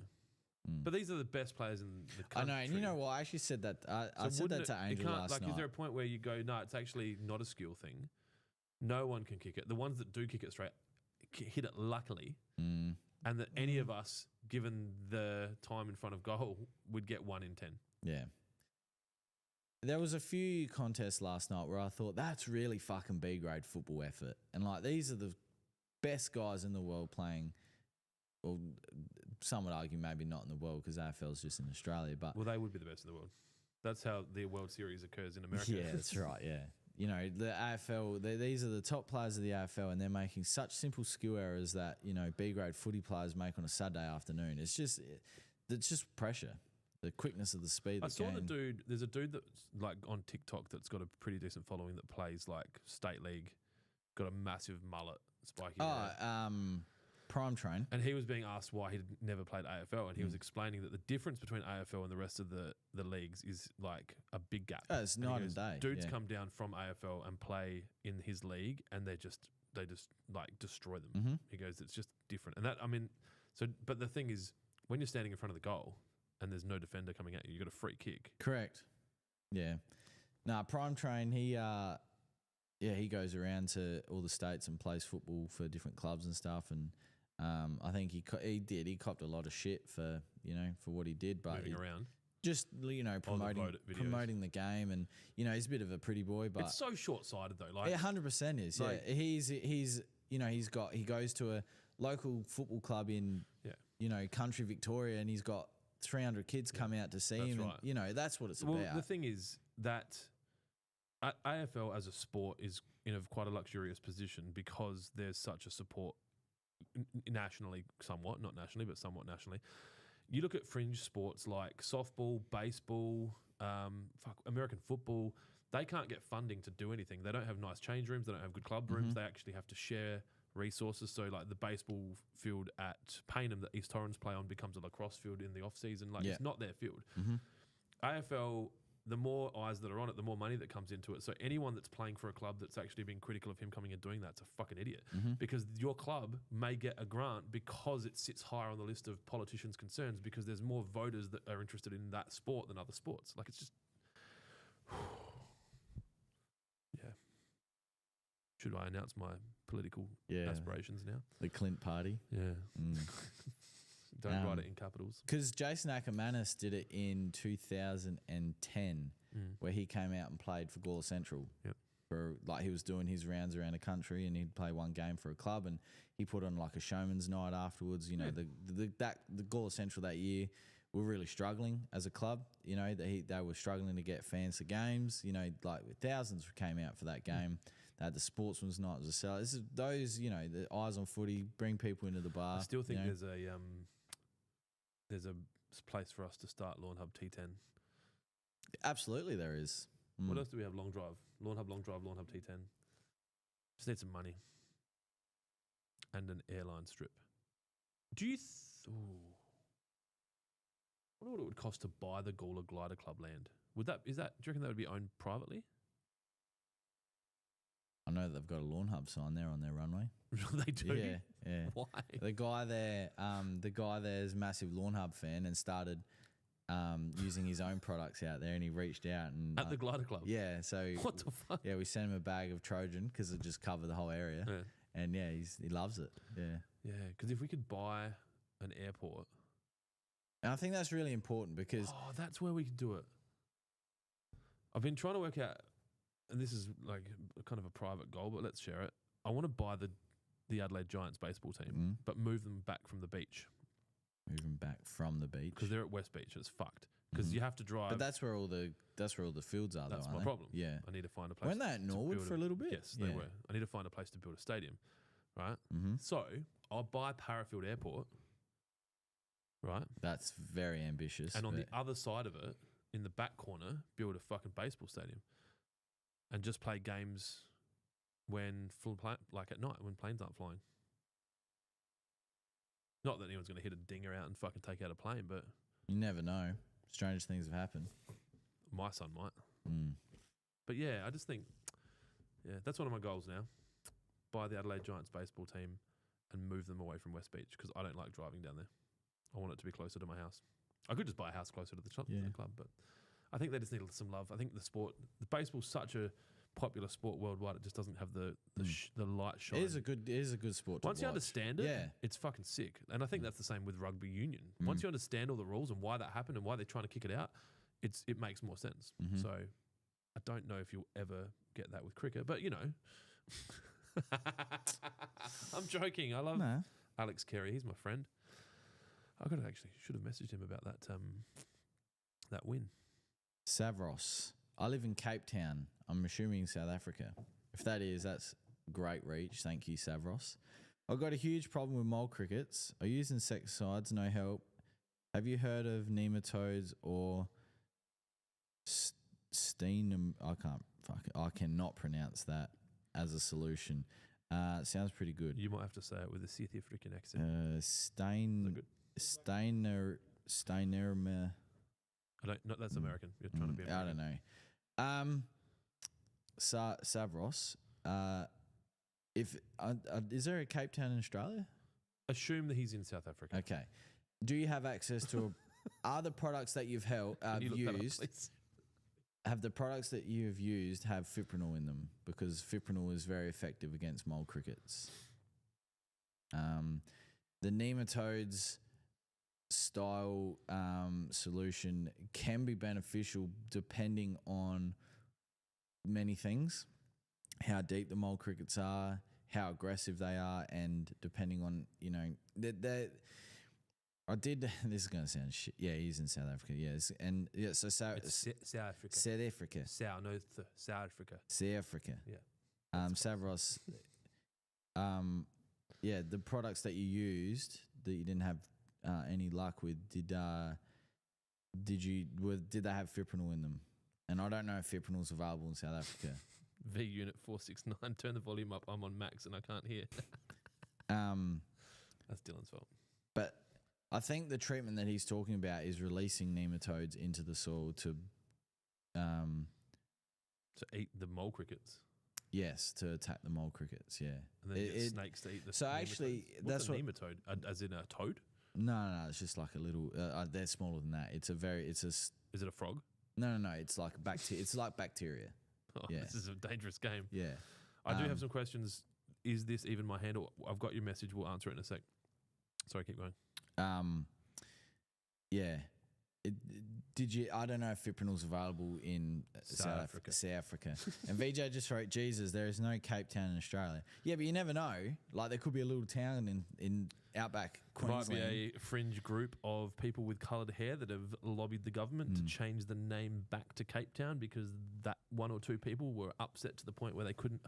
But these are the best players in the I country. know, and you know what? I actually said that. I said that to Angel last night. Is there a point where you go, no, it's actually not a skill thing? No one can kick it. The ones that do kick it straight hit it luckily, and that any of us, given the time in front of goal, would get 1 in 10. Yeah. There was a few contests last night where I thought that's really fucking B grade football effort, and like these are the best guys in the world playing. Well, some would argue maybe not in the world because AFL is just in Australia, but Well, they would be the best in the world. That's how the World Series occurs in America. yeah, that's right. Yeah, you know the AFL. These are the top players of the AFL, and they're making such simple skill errors that you know B grade footy players make on a Saturday afternoon. It's just pressure, the quickness of the speed. I saw the dude. There's a dude that's like on TikTok that's got a pretty decent following that plays like state league, got a massive mullet, spiky hair. Prime Train. And he was being asked why he'd never played AFL, and he was explaining that the difference between AFL and the rest of the leagues is like a big gap. Oh, it's night and day. Dudes come down from AFL and play in his league, and they just like destroy them. He goes, it's just different. And that, I mean, but the thing is, when you're standing in front of the goal and there's no defender coming at you, you got a free kick. Correct. Yeah. Nah, Prime Train, he goes around to all the states and plays football for different clubs and stuff, and I think he copped a lot of shit for what he did, but Moving around. Just promoting the game, and you know he's a bit of a pretty boy, but it's so short sighted though. Like 100% is. Like, yeah, he goes to a local football club in country Victoria, and he's got 300 kids come out to see him. Right. And, you know that's what it's well, about. the thing is that AFL as a sport is in a quite a luxurious position because there's such a support nationally, somewhat, not nationally, but somewhat nationally. You look at fringe sports like softball, baseball, American football, they can't get funding to do anything. They don't have nice change rooms. They don't have good club rooms. They actually have to share resources. So like the baseball field at Payneham that East Torrens play on becomes a lacrosse field in the off season. Like it's not their field. AFL, the more eyes that are on it, the more money that comes into it. So anyone that's playing for a club that's actually been critical of him coming and doing that's a fucking idiot. Because your club may get a grant because it sits higher on the list of politicians' concerns because there's more voters that are interested in that sport than other sports. Like it's just... yeah. Should I announce my political aspirations now? The Clint party. Yeah. Don't write it in capitals. Because Jason Ackermanis did it in 2010 where he came out and played for Gawler Central. Yep. He was doing his rounds around the country and he'd play one game for a club and he put on like a showman's night afterwards. You know, the Gawler Central that year were really struggling as a club. You know, they were struggling to get fans to games. You know, like thousands came out for that game. They had the sportsman's night as a sell. This is those, you know, the eyes on footy, bring people into the bar. I still think there's a place for us to start Lawnhub T10. Absolutely, there is. What else do we have? Long Drive, Lawnhub T10. Just need some money and an airline strip. Do you? I wonder what it would cost to buy the Gawler Glider Club land. Do you reckon that would be owned privately? I know they've got a Lawnhub sign there on their runway. They do? Yeah. Why? The guy there's a massive Lawnhub fan and started using his own products out there, and he reached out and At the Glider Club? Yeah, so what the fuck? Yeah, we sent him a bag of Trojan because it just covered the whole area. Yeah. And yeah, he loves it. Yeah. Yeah, because if we could buy an airport, And I think that's really important because that's where we could do it. I've been trying to work out, and this is like kind of a private goal, but let's share it. I want to buy the Adelaide Giants baseball team, but move them back from the beach. Move them back from the beach. Because they're at West Beach and it's fucked. Because you have to drive. But that's where all the fields are. That's though, my aren't they? problem. Yeah. I need to find a place. Weren't they at Norwood for a little bit? Yes, they were. I need to find a place to build a stadium, right? So I'll buy Parafield Airport, right? That's very ambitious. And on the other side of it, in the back corner, build a fucking baseball stadium, and just play games when like at night when planes aren't flying. Not that anyone's going to hit a dinger out and fucking take out a plane, but you never know. Strange things have happened. My son might. But yeah, I just think, that's one of my goals now. Buy the Adelaide Giants baseball team and move them away from West Beach because I don't like driving down there. I want it to be closer to my house. I could just buy a house closer to the club, but I think they just need some love. I think the baseball's such a popular sport worldwide. It just doesn't have the light shine. It is a good sport to Once you watch. understand it, it's fucking sick. And I think that's the same with rugby union. Once you understand all the rules and why that happened and why they're trying to kick it out, it makes more sense. So I don't know if you'll ever get that with cricket, but you know. I'm joking. I love Alex Carey. He's my friend. I should have messaged him about that win. Savros. I live in Cape Town. I'm assuming South Africa. If that is, that's great reach. Thank you, Savros. I've got a huge problem with mole crickets. I use insecticides, no help. Have you heard of nematodes or I cannot pronounce that as a solution. Sounds pretty good. You might have to say it with a South African accent. Steinermer. That's American. You're trying to be American. I don't know. Savros. Is there a Cape Town in Australia? Assume that he's in South Africa. Okay. Do you have access to are the products that you've used? Have the products that you have used have fipronil in them? Because fipronil is very effective against mole crickets. The nematodes style solution can be beneficial depending on many things. How deep the mole crickets are, how aggressive they are, and depending on, this is going to sound shit. Yeah, he's in South Africa. Yes. And yeah, so South Africa. South Africa. South Africa. South Africa. Yeah. Savros. The products that you used that you didn't have any luck with, did they have fipronil in them? And I don't know if fipronil is available in South Africa. V unit 469. Turn the volume up. I'm on max and I can't hear. That's Dylan's fault. But I think the treatment that he's talking about is releasing nematodes into the soil to eat the mole crickets. Yes, to attack the mole crickets. Yeah, and then you get snakes to eat the. So nematodes. Actually, What's a nematode, as in a toad. No, it's just like a little. They're smaller than that. Is it a frog? No. It's like bacteria. It's like bacteria. Oh, yeah. This is a dangerous game. Yeah. I do have some questions. Is this even my handle? I've got your message. We'll answer it in a sec. Sorry, keep going. Yeah. I don't know if fipronil's available in South Africa. And VJ just wrote, Jesus, there is no Cape Town in Australia. Yeah, but you never know. Like, there could be a little town in outback Queensland. Might be a fringe group of people with coloured hair that have lobbied the government to change the name back to Cape Town because that one or two people were upset to the point where they couldn't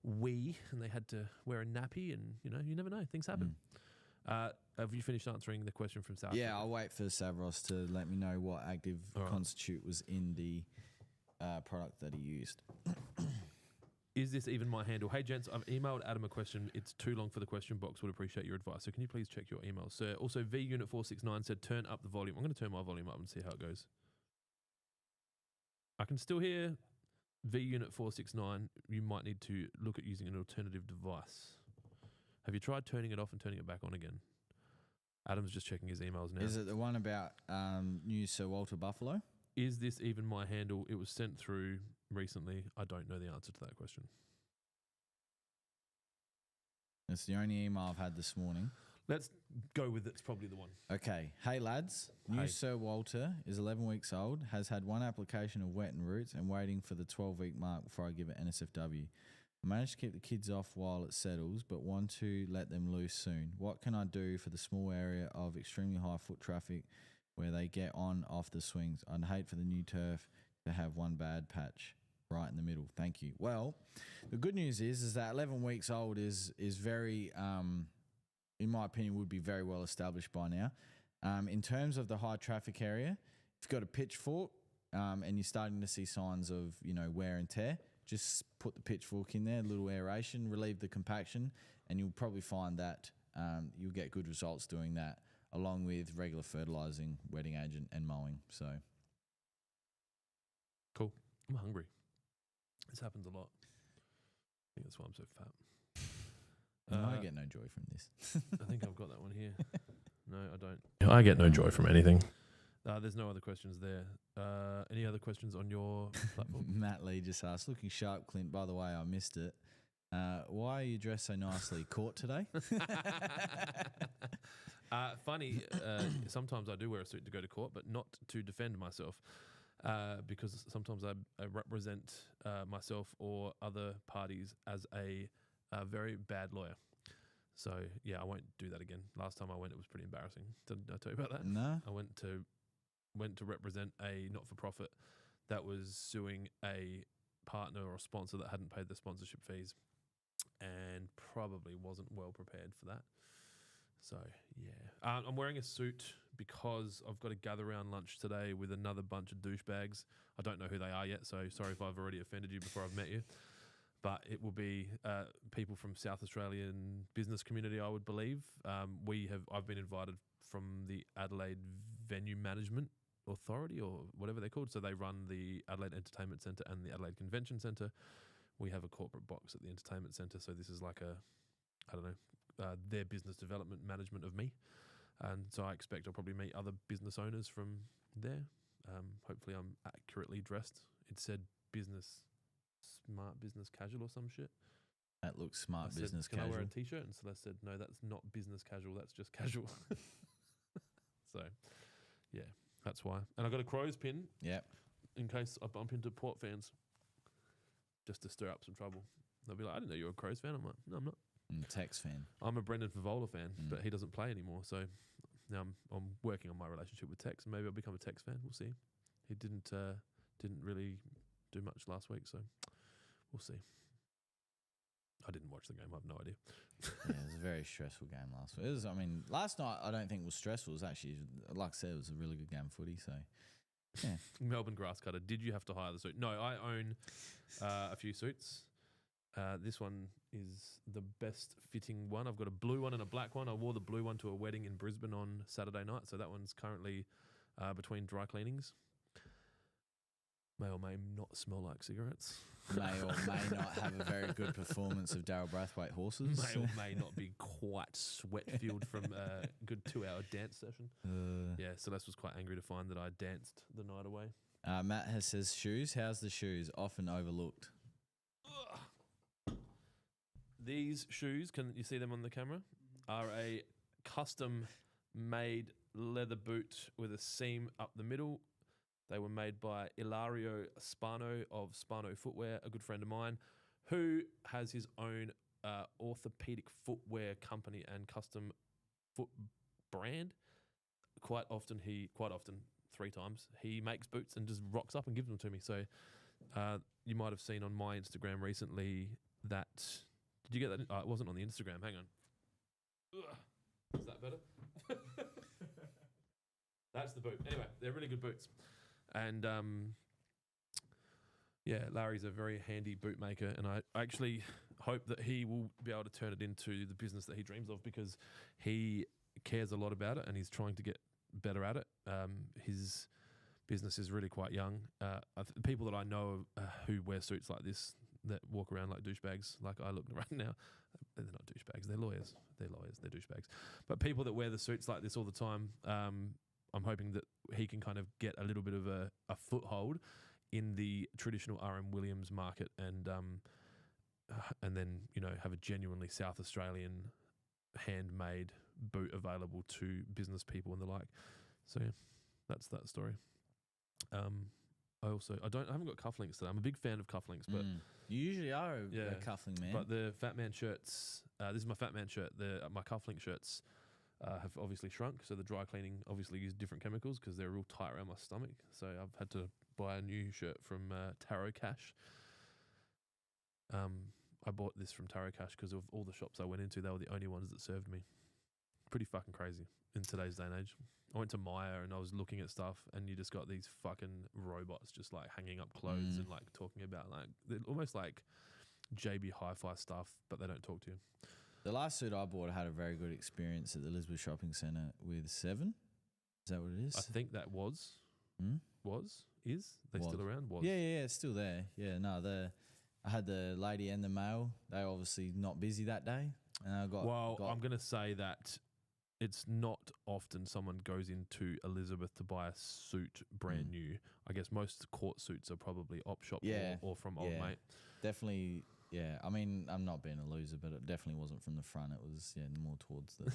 wee and they had to wear a nappy, and you never know. Things happen. Have you finished answering the question from South? Yeah, I'll wait for Savros to let me know what active constitute was in the product that he used. Is this even my handle? Hey, gents, I've emailed Adam a question. It's too long for the question box. Would appreciate your advice. So can you please check your emails? So also, V Unit 469 said, turn up the volume. I'm going to turn my volume up and see how it goes. I can still hear V Unit 469. You might need to look at using an alternative device. Have you tried turning it off and turning it back on again? Adam's just checking his emails now. Is it the one about New Sir Walter Buffalo? Is this even my handle? It was sent through recently. I don't know the answer to that question. It's the only email I've had this morning. Let's go with it's probably the one. Okay. Hey, lads. New Hey. Sir Walter is 11 weeks old, has had one application of wet and roots and waiting for the 12-week mark before I give it NSFW. I managed to keep the kids off while it settles, but want to let them loose soon. What can I do for the small area of extremely high foot traffic where they get on off the swings? I'd hate for the new turf to have one bad patch right in the middle. Thank you. Well, the good news is that 11 weeks old is very, in my opinion, would be very well established by now. In terms of the high traffic area, if you've got a pitchfork and you're starting to see signs of, wear and tear, just put the pitchfork in there, a little aeration, relieve the compaction, and you'll probably find that you'll get good results doing that, along with regular fertilizing, wetting agent, and mowing. So, Cool. I'm hungry. This happens a lot. I think that's why I'm so fat. I get no joy from this. I think I've got that one here. No, I don't. I get no joy from anything. There's no other questions there. Any other questions on your platform? Matt Lee just asked, looking sharp, Clint. By the way, I missed it. Why are you dressed so nicely? Court today? Funny, sometimes I do wear a suit to go to court, but not to defend myself. Because sometimes I represent myself or other parties as a very bad lawyer. So, yeah, I won't do that again. Last time I went, it was pretty embarrassing. Did I tell you about that? No. I went to represent a not-for-profit that was suing a partner or a sponsor that hadn't paid the sponsorship fees and probably wasn't well prepared for that. So, yeah. I'm wearing a suit because I've got to gather around lunch today with another bunch of douchebags. I don't know who they are yet, so sorry if I've already offended you before I've met you. But it will be people from South Australian business community, I would believe. I've been invited from the Adelaide Venue Management Authority or whatever they're called. So they run the Adelaide Entertainment Centre and the Adelaide Convention Centre. We have a corporate box at the Entertainment Centre, so this is like their business development management of me. And so I expect I'll probably meet other business owners from there. Hopefully I'm accurately dressed. It said smart business casual or some shit. That looks smart I business said, Can casual. I wear a t-shirt? And Celeste said, no, that's not business casual. That's just casual. So, yeah, that's why. And I got a Crows pin. Yep. In case I bump into Port fans, just to stir up some trouble. They'll be like, I didn't know you were a Crows fan. I'm like, no, I'm not. Tex fan. I'm a Brendan Favola fan, but he doesn't play anymore. So now I'm working on my relationship with Tex, and maybe I'll become a Tex fan. We'll see. He didn't really do much last week, so we'll see. I didn't watch the game. I have no idea. Yeah, it was a very stressful game last week. Last night I don't think was stressful. It was actually, like I said, it was a really good game of footy. So, yeah. Melbourne grass cutter. Did you have to hire the suit? No, I own a few suits. This one is the best fitting one. I've got a blue one and a black one. I wore the blue one to a wedding in Brisbane on Saturday night, so that one's currently between dry cleanings. May or may not smell like cigarettes. May or may not have a very good performance of Darryl Brathwaite horses. May or may not be quite sweat-filled from a good 2-hour dance session. Yeah, Celeste was quite angry to find that I danced the night away. Matt says shoes. How's the shoes? Often overlooked. These shoes, can you see them on the camera, are a custom-made leather boot with a seam up the middle. They were made by Ilario Spano of Spano Footwear, a good friend of mine, who has his own orthopedic footwear company and custom foot brand. Quite often, 3 times, he makes boots and just rocks up and gives them to me. So you might have seen on my Instagram recently that... Did you get that? Oh, it wasn't on the Instagram. Hang on. Ugh. Is that better? That's the boot. Anyway, they're really good boots. And, Larry's a very handy boot maker. And I actually hope that he will be able to turn it into the business that he dreams of because he cares a lot about it and he's trying to get better at it. His business is really quite young. People that I know who wear suits like this, that walk around like douchebags, like I look right now. They're not douchebags, they're lawyers. They're douchebags. But people that wear the suits like this all the time, I'm hoping that he can kind of get a little bit of a foothold in the traditional RM Williams market and and then have a genuinely South Australian handmade boot available to business people and the like. So yeah, that's that story. I haven't got cufflinks today. I'm a big fan of cufflinks, but You usually are a Yeah, cuffling man. but the Fat Man shirts. This is my Fat Man shirt. My cufflink shirts have obviously shrunk. So the dry cleaning obviously used different chemicals because they're real tight around my stomach. So I've had to buy a new shirt from Taro Cash. I bought this from Taro Cash because of all the shops I went into. They were the only ones that served me. Pretty fucking crazy in today's day and age. I went to Maya and I was looking at stuff, and you just got these fucking robots just like hanging up clothes and like talking about like they're almost like JB Hi-Fi stuff, but they don't talk to you. The last suit I bought, I had a very good experience at the Lisbon Shopping Centre with Seven. Is that what it is? I think that was. Is they Was. still around? Was. Yeah, it's still there. Yeah, no, I had the lady and the male. They were obviously not busy that day. And I got. I'm going to say that it's not often someone goes into Elizabeth to buy a suit brand new. I guess most court suits are probably op shop or from Old Mate. Definitely. Yeah, I mean, I'm not being a loser, but it definitely wasn't from the front. It was more towards the.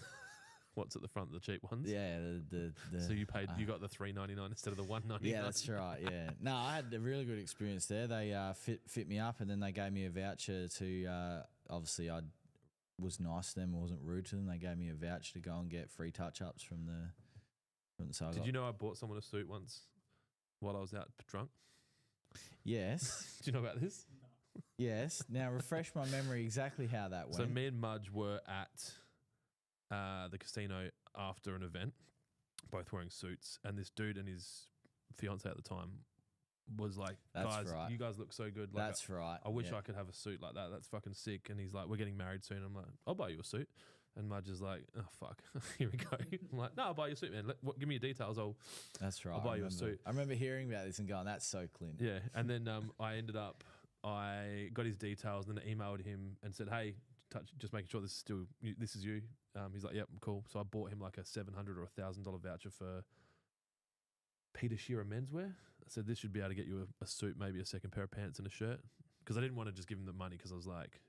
What's at the front, the cheap ones? Yeah, the So you got the $3.99 instead of the $1.99. Yeah, that's right. Yeah, no, I had a really good experience there. They fit me up, and then they gave me a voucher to. Obviously, I was nice to them, wasn't rude to them. They gave me a voucher to go and get free touch ups from the. So Did you know I bought someone a suit once while I was out drunk? Yes. Do you know about this? Yes. Now refresh my memory exactly how that went. So me and Mudge were at the casino after an event, both wearing suits, and this dude and his fiance at the time was like, guys, you guys look so good. Like, That's right. I wish I could have a suit like that. That's fucking sick. And he's like, we're getting married soon. I'm like, I'll buy you a suit. And Mudge is like, oh, fuck. Here we go. I'm like, no, I'll buy you a suit, man. Give me your details. That's right. I'll buy you a suit. I remember hearing about this and going, that's so Clint. Yeah. And then I got his details and then I emailed him and said, hey, just making sure this is you. He's like, yep, cool. So I bought him like a $700 or $1,000 voucher for Peter Shearer menswear. I said, this should be able to get you a suit, maybe a second pair of pants and a shirt. Because I didn't want to just give him the money because I was like,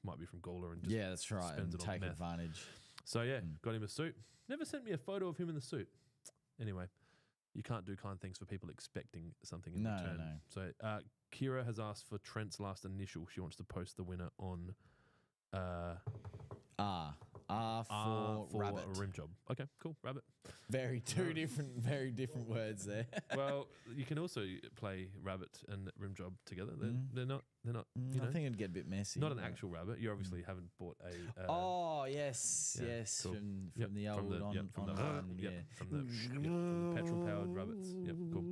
might be from Gawler and just that's right, spends and it on take meth. advantage. So got him a suit. Never sent me a photo of him in the suit. Anyway, you can't do kind things for people expecting something in return. No. So Kira has asked for Trent's last initial. She wants to post the winner on R for rabbit. a rim job. Okay, cool. Rabbit. Very different words there. Well, you can also play rabbit and rim job together. They're not. I think it'd get a bit messy. Not an actual rabbit. You obviously haven't bought a. Yes, cool. from the old online. from the petrol powered rabbits. Yep, cool.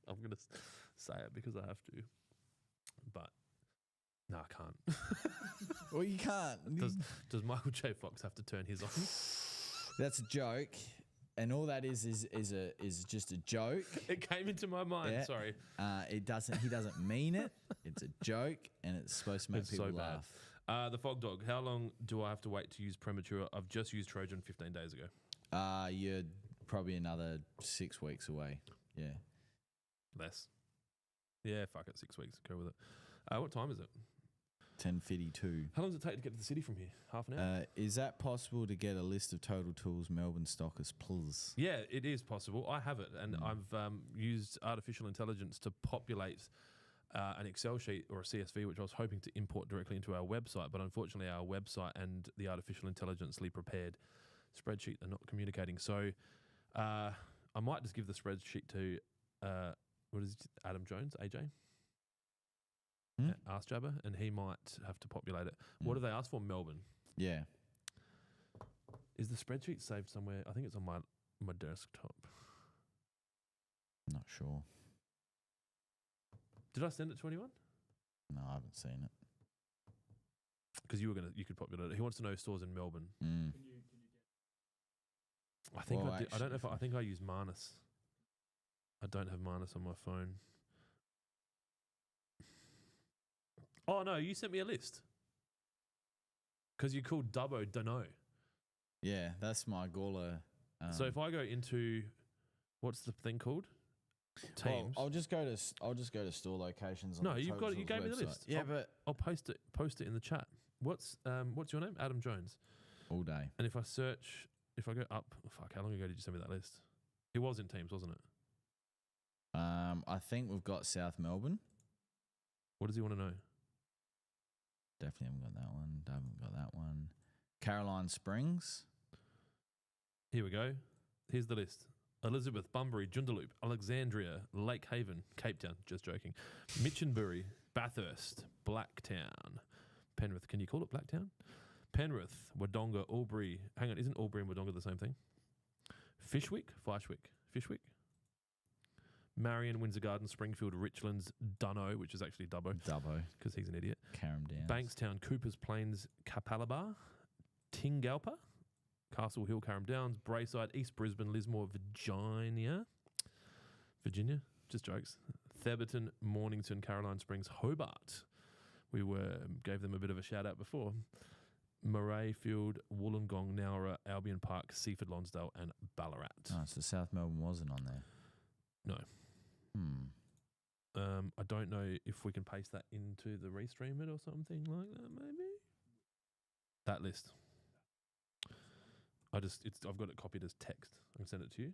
I'm gonna say it because I have to, but no, I can't. Well, you can't. Does Michael J. Fox have to turn his on? That's a joke, and all that is just a joke. It came into my mind. Yeah. Sorry. He doesn't mean it. It's a joke, and it's supposed to make people so bad. laugh. The Fog Dog. How long do I have to wait to use Premature? I've just used Trojan 15 days ago. You're probably another 6 weeks away. Yeah. Less. Yeah, fuck it. 6 weeks. Go with it. What time is it? 10:52. How long does it take to get to the city from here? Half an hour? Is that possible to get a list of Total Tools Melbourne stockers, please? Yeah, it is possible. I have it, and I've used artificial intelligence to populate an Excel sheet or a CSV, which I was hoping to import directly into our website, but unfortunately our website and the artificial intelligently prepared spreadsheet are not communicating. So I might just give the spreadsheet to Adam Jones, AJ? Ask Jabba, and he might have to populate it. What do they ask for? Melbourne. Yeah. Is the spreadsheet saved somewhere? I think it's on my desktop. Not sure. Did I send it to anyone? No, I haven't seen it. Because you could populate it. He wants to know stores in Melbourne. Mm. I think Well, I did. I don't know if actually, I think I use Manus. I don't have Manus on my phone. Oh no, you sent me a list. Because you called Dubbo Dunno. Yeah, that's my Gawler. So if I go into, what's the thing called? teams. I'll just go to store locations. On No, the you've got it. You Totals gave me the website. list. Yeah, but I'll post it in the chat. What's your name? Adam Jones. all day. And if I go up, how long ago did you send me that list? It was in teams, wasn't it? I think we've got South Melbourne. What does he want to know? Definitely haven't got that one. Haven't got that one. Caroline Springs. Here we go. Here's the list. Elizabeth, Bunbury, Joondalup, Alexandria, Lake Haven, Cape Town, just joking, Minchinbury, Bathurst, Blacktown, Penrith. Can you call it Blacktown? Penrith, Wodonga, Albury. Hang on, isn't Albury and Wodonga the same thing? Fyshwick, Marion, Windsor Garden, Springfield, Richlands, Dunno, which is actually Dubbo, because he's an idiot. Carrum Downs. Bankstown, Coopers Plains, Kapalaba, Tingalpa, Castle Hill, Carrum Downs, Brayside, East Brisbane, Lismore, Virginia, just jokes. Theberton, Mornington, Caroline Springs, Hobart. We gave them a bit of a shout out before. Murrayfield, Wollongong, Nowra, Albion Park, Seaford, Lonsdale, and Ballarat. Oh, so South Melbourne wasn't on there. No. I don't know if we can paste that into the restream it or something like that, maybe. That list. I've got it copied as text. I can send it to you.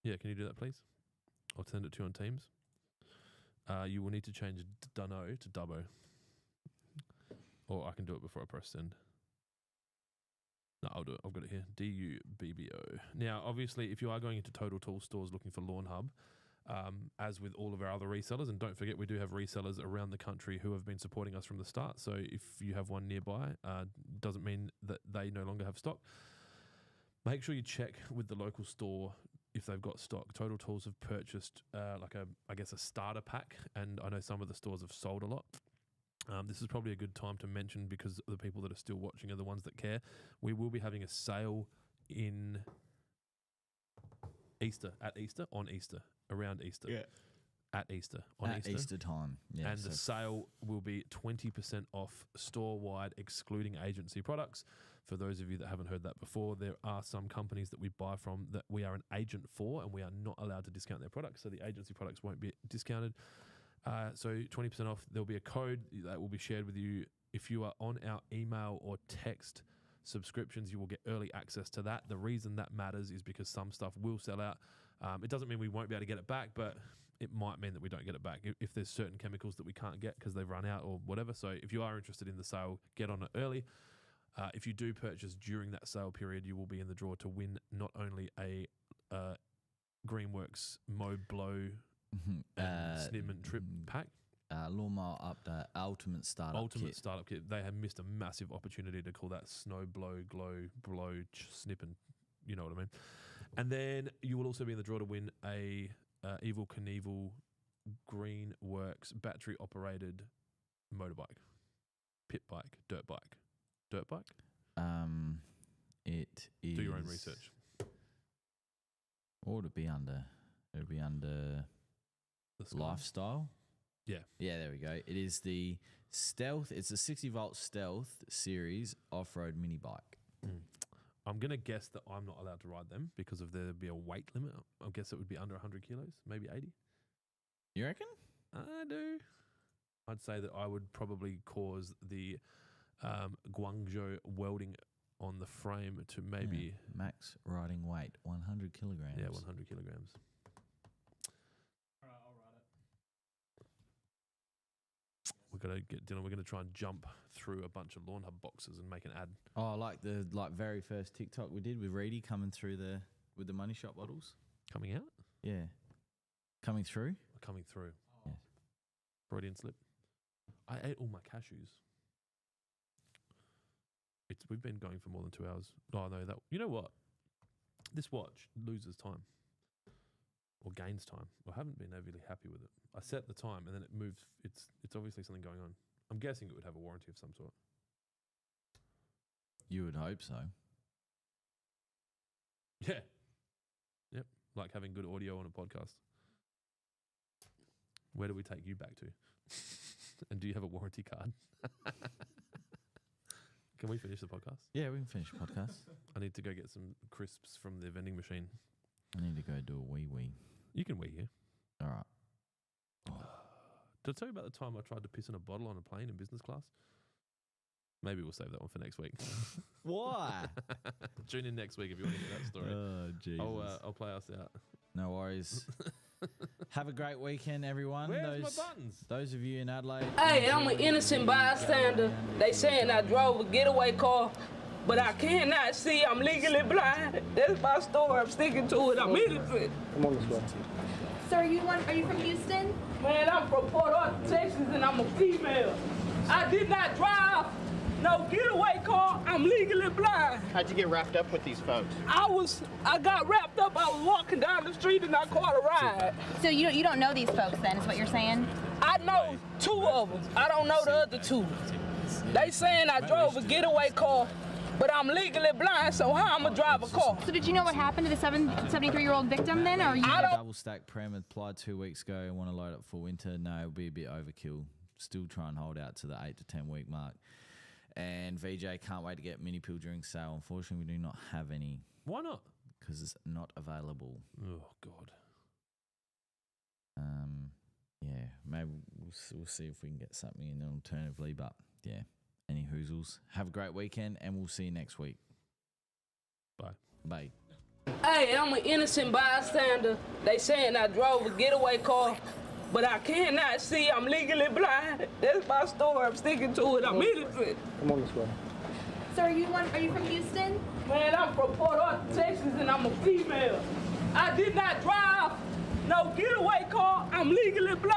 Yeah, can you do that, please? I'll send it to you on Teams. You will need to change Dunno to Dubbo. Or I can do it before I press send. No, I'll do it. I've got it here. DUBBO. Now, obviously, if you are going into Total Tools stores looking for Lawnhub, as with all of our other resellers, and don't forget we do have resellers around the country who have been supporting us from the start. So if you have one nearby, doesn't mean that they no longer have stock. Make sure you check with the local store if they've got stock. Total Tools have purchased a starter pack, and I know some of the stores have sold a lot. This is probably a good time to mention, because the people that are still watching are the ones that care. We will be having a sale in around Easter. Yeah. At Easter. Easter time. Yeah. And the sale will be 20% off store-wide, excluding agency products. For those of you that haven't heard that before, there are some companies that we buy from that we are an agent for, and we are not allowed to discount their products, so the agency products won't be discounted. So 20% off. There'll be a code that will be shared with you. If you are on our email or text subscriptions, you will get early access to that. The reason that matters is because some stuff will sell out. It doesn't mean we won't be able to get it back, but it might mean that we don't get it back if there's certain chemicals that we can't get because they've run out or whatever. So if you are interested in the sale, get on it early. If you do purchase during that sale period, you will be in the draw to win not only a Greenworks mow, blow, snip and trip pack. Lawnmower Update Ultimate Startup Kit. They have missed a massive opportunity to call that snow, blow, glow, blow, snip, and you know what I mean. And then you will also be in the draw to win a Evil Knievel Greenworks battery operated motorbike, pit bike, dirt bike. It is. Do your own research. What would it be under? It would be under lifestyle. Yeah. Yeah, there we go. It is the Stealth. It's a 60-volt Stealth series off-road mini bike. I'm going to guess that I'm not allowed to ride them because of there be a weight limit. I guess it would be under 100 kilos, maybe 80. You reckon? I do. I'd say that I would probably cause the Guangzhou welding on the frame to maybe... Max riding weight, 100 kilograms. Yeah, 100 kilograms. All right, I'll ride it. We're going to get dinner. We're going to try and jump through a bunch of Lawnhub boxes and make an ad. Oh, like the very first TikTok we did with Reedy coming through with the money shop bottles. Coming out? Yeah. Coming through? Coming through. Yes. Freudian slip. I ate all my cashews. We've been going for more than 2 hours. Oh, no, you know what? This watch loses time. Or gains time. I haven't been overly happy with it. I set the time and then it moves. It's obviously something going on. I'm guessing it would have a warranty of some sort. You would hope so. Yeah. Yep. Like having good audio on a podcast. Where do we take you back to? And do you have a warranty card? Can we finish the podcast? Yeah, we can finish the podcast. I need to go get some crisps from the vending machine. I need to go do a wee. You can wear here. All right. Did I tell you about the time I tried to piss in a bottle on a plane in business class? Maybe we'll save that one for next week. Why? Tune in next week if you want to hear that story. Oh, Jesus. I'll play us out. No worries. Have a great weekend, everyone. Where's my buttons? Those of you in Adelaide. Hey, I'm an innocent bystander. They saying I drove a getaway car, but I cannot see. I'm legally blind. That's my story. I'm sticking to it. I'm innocent. Come on this way. So are you from Houston? Man, I'm from Port Arthur, Texas, and I'm a female. I did not drive no getaway car. I'm legally blind. How'd you get wrapped up with these folks? I got wrapped up. I was walking down the street and I caught a ride. So you don't know these folks then, is what you're saying? I know 2 of them. I don't know the other 2. They saying I drove a getaway car, but I'm legally blind, so how I'm gonna drive a car? So did you know what happened to the 73-year-old victim then, or you? Double stack prem applied 2 weeks ago. I want to load up for winter. No, it'll be a bit overkill. Still try and hold out to the 8 to 10 week mark. And VJ can't wait to get mini pill during sale. Unfortunately, we do not have any. Why not? Because it's not available. Oh, God. Yeah, maybe we'll see if we can get something in alternatively. But yeah, any hoozles. Have a great weekend, and we'll see you next week. Bye. Bye. Hey, I'm an innocent bystander. They saying I drove a getaway car, but I cannot see. I'm legally blind. That's my story. I'm sticking to it. I'm innocent. Come on this way. So are you from Houston? Man, I'm from Port Arthur, Texas, and I'm a female. I did not drive no getaway car. I'm legally blind.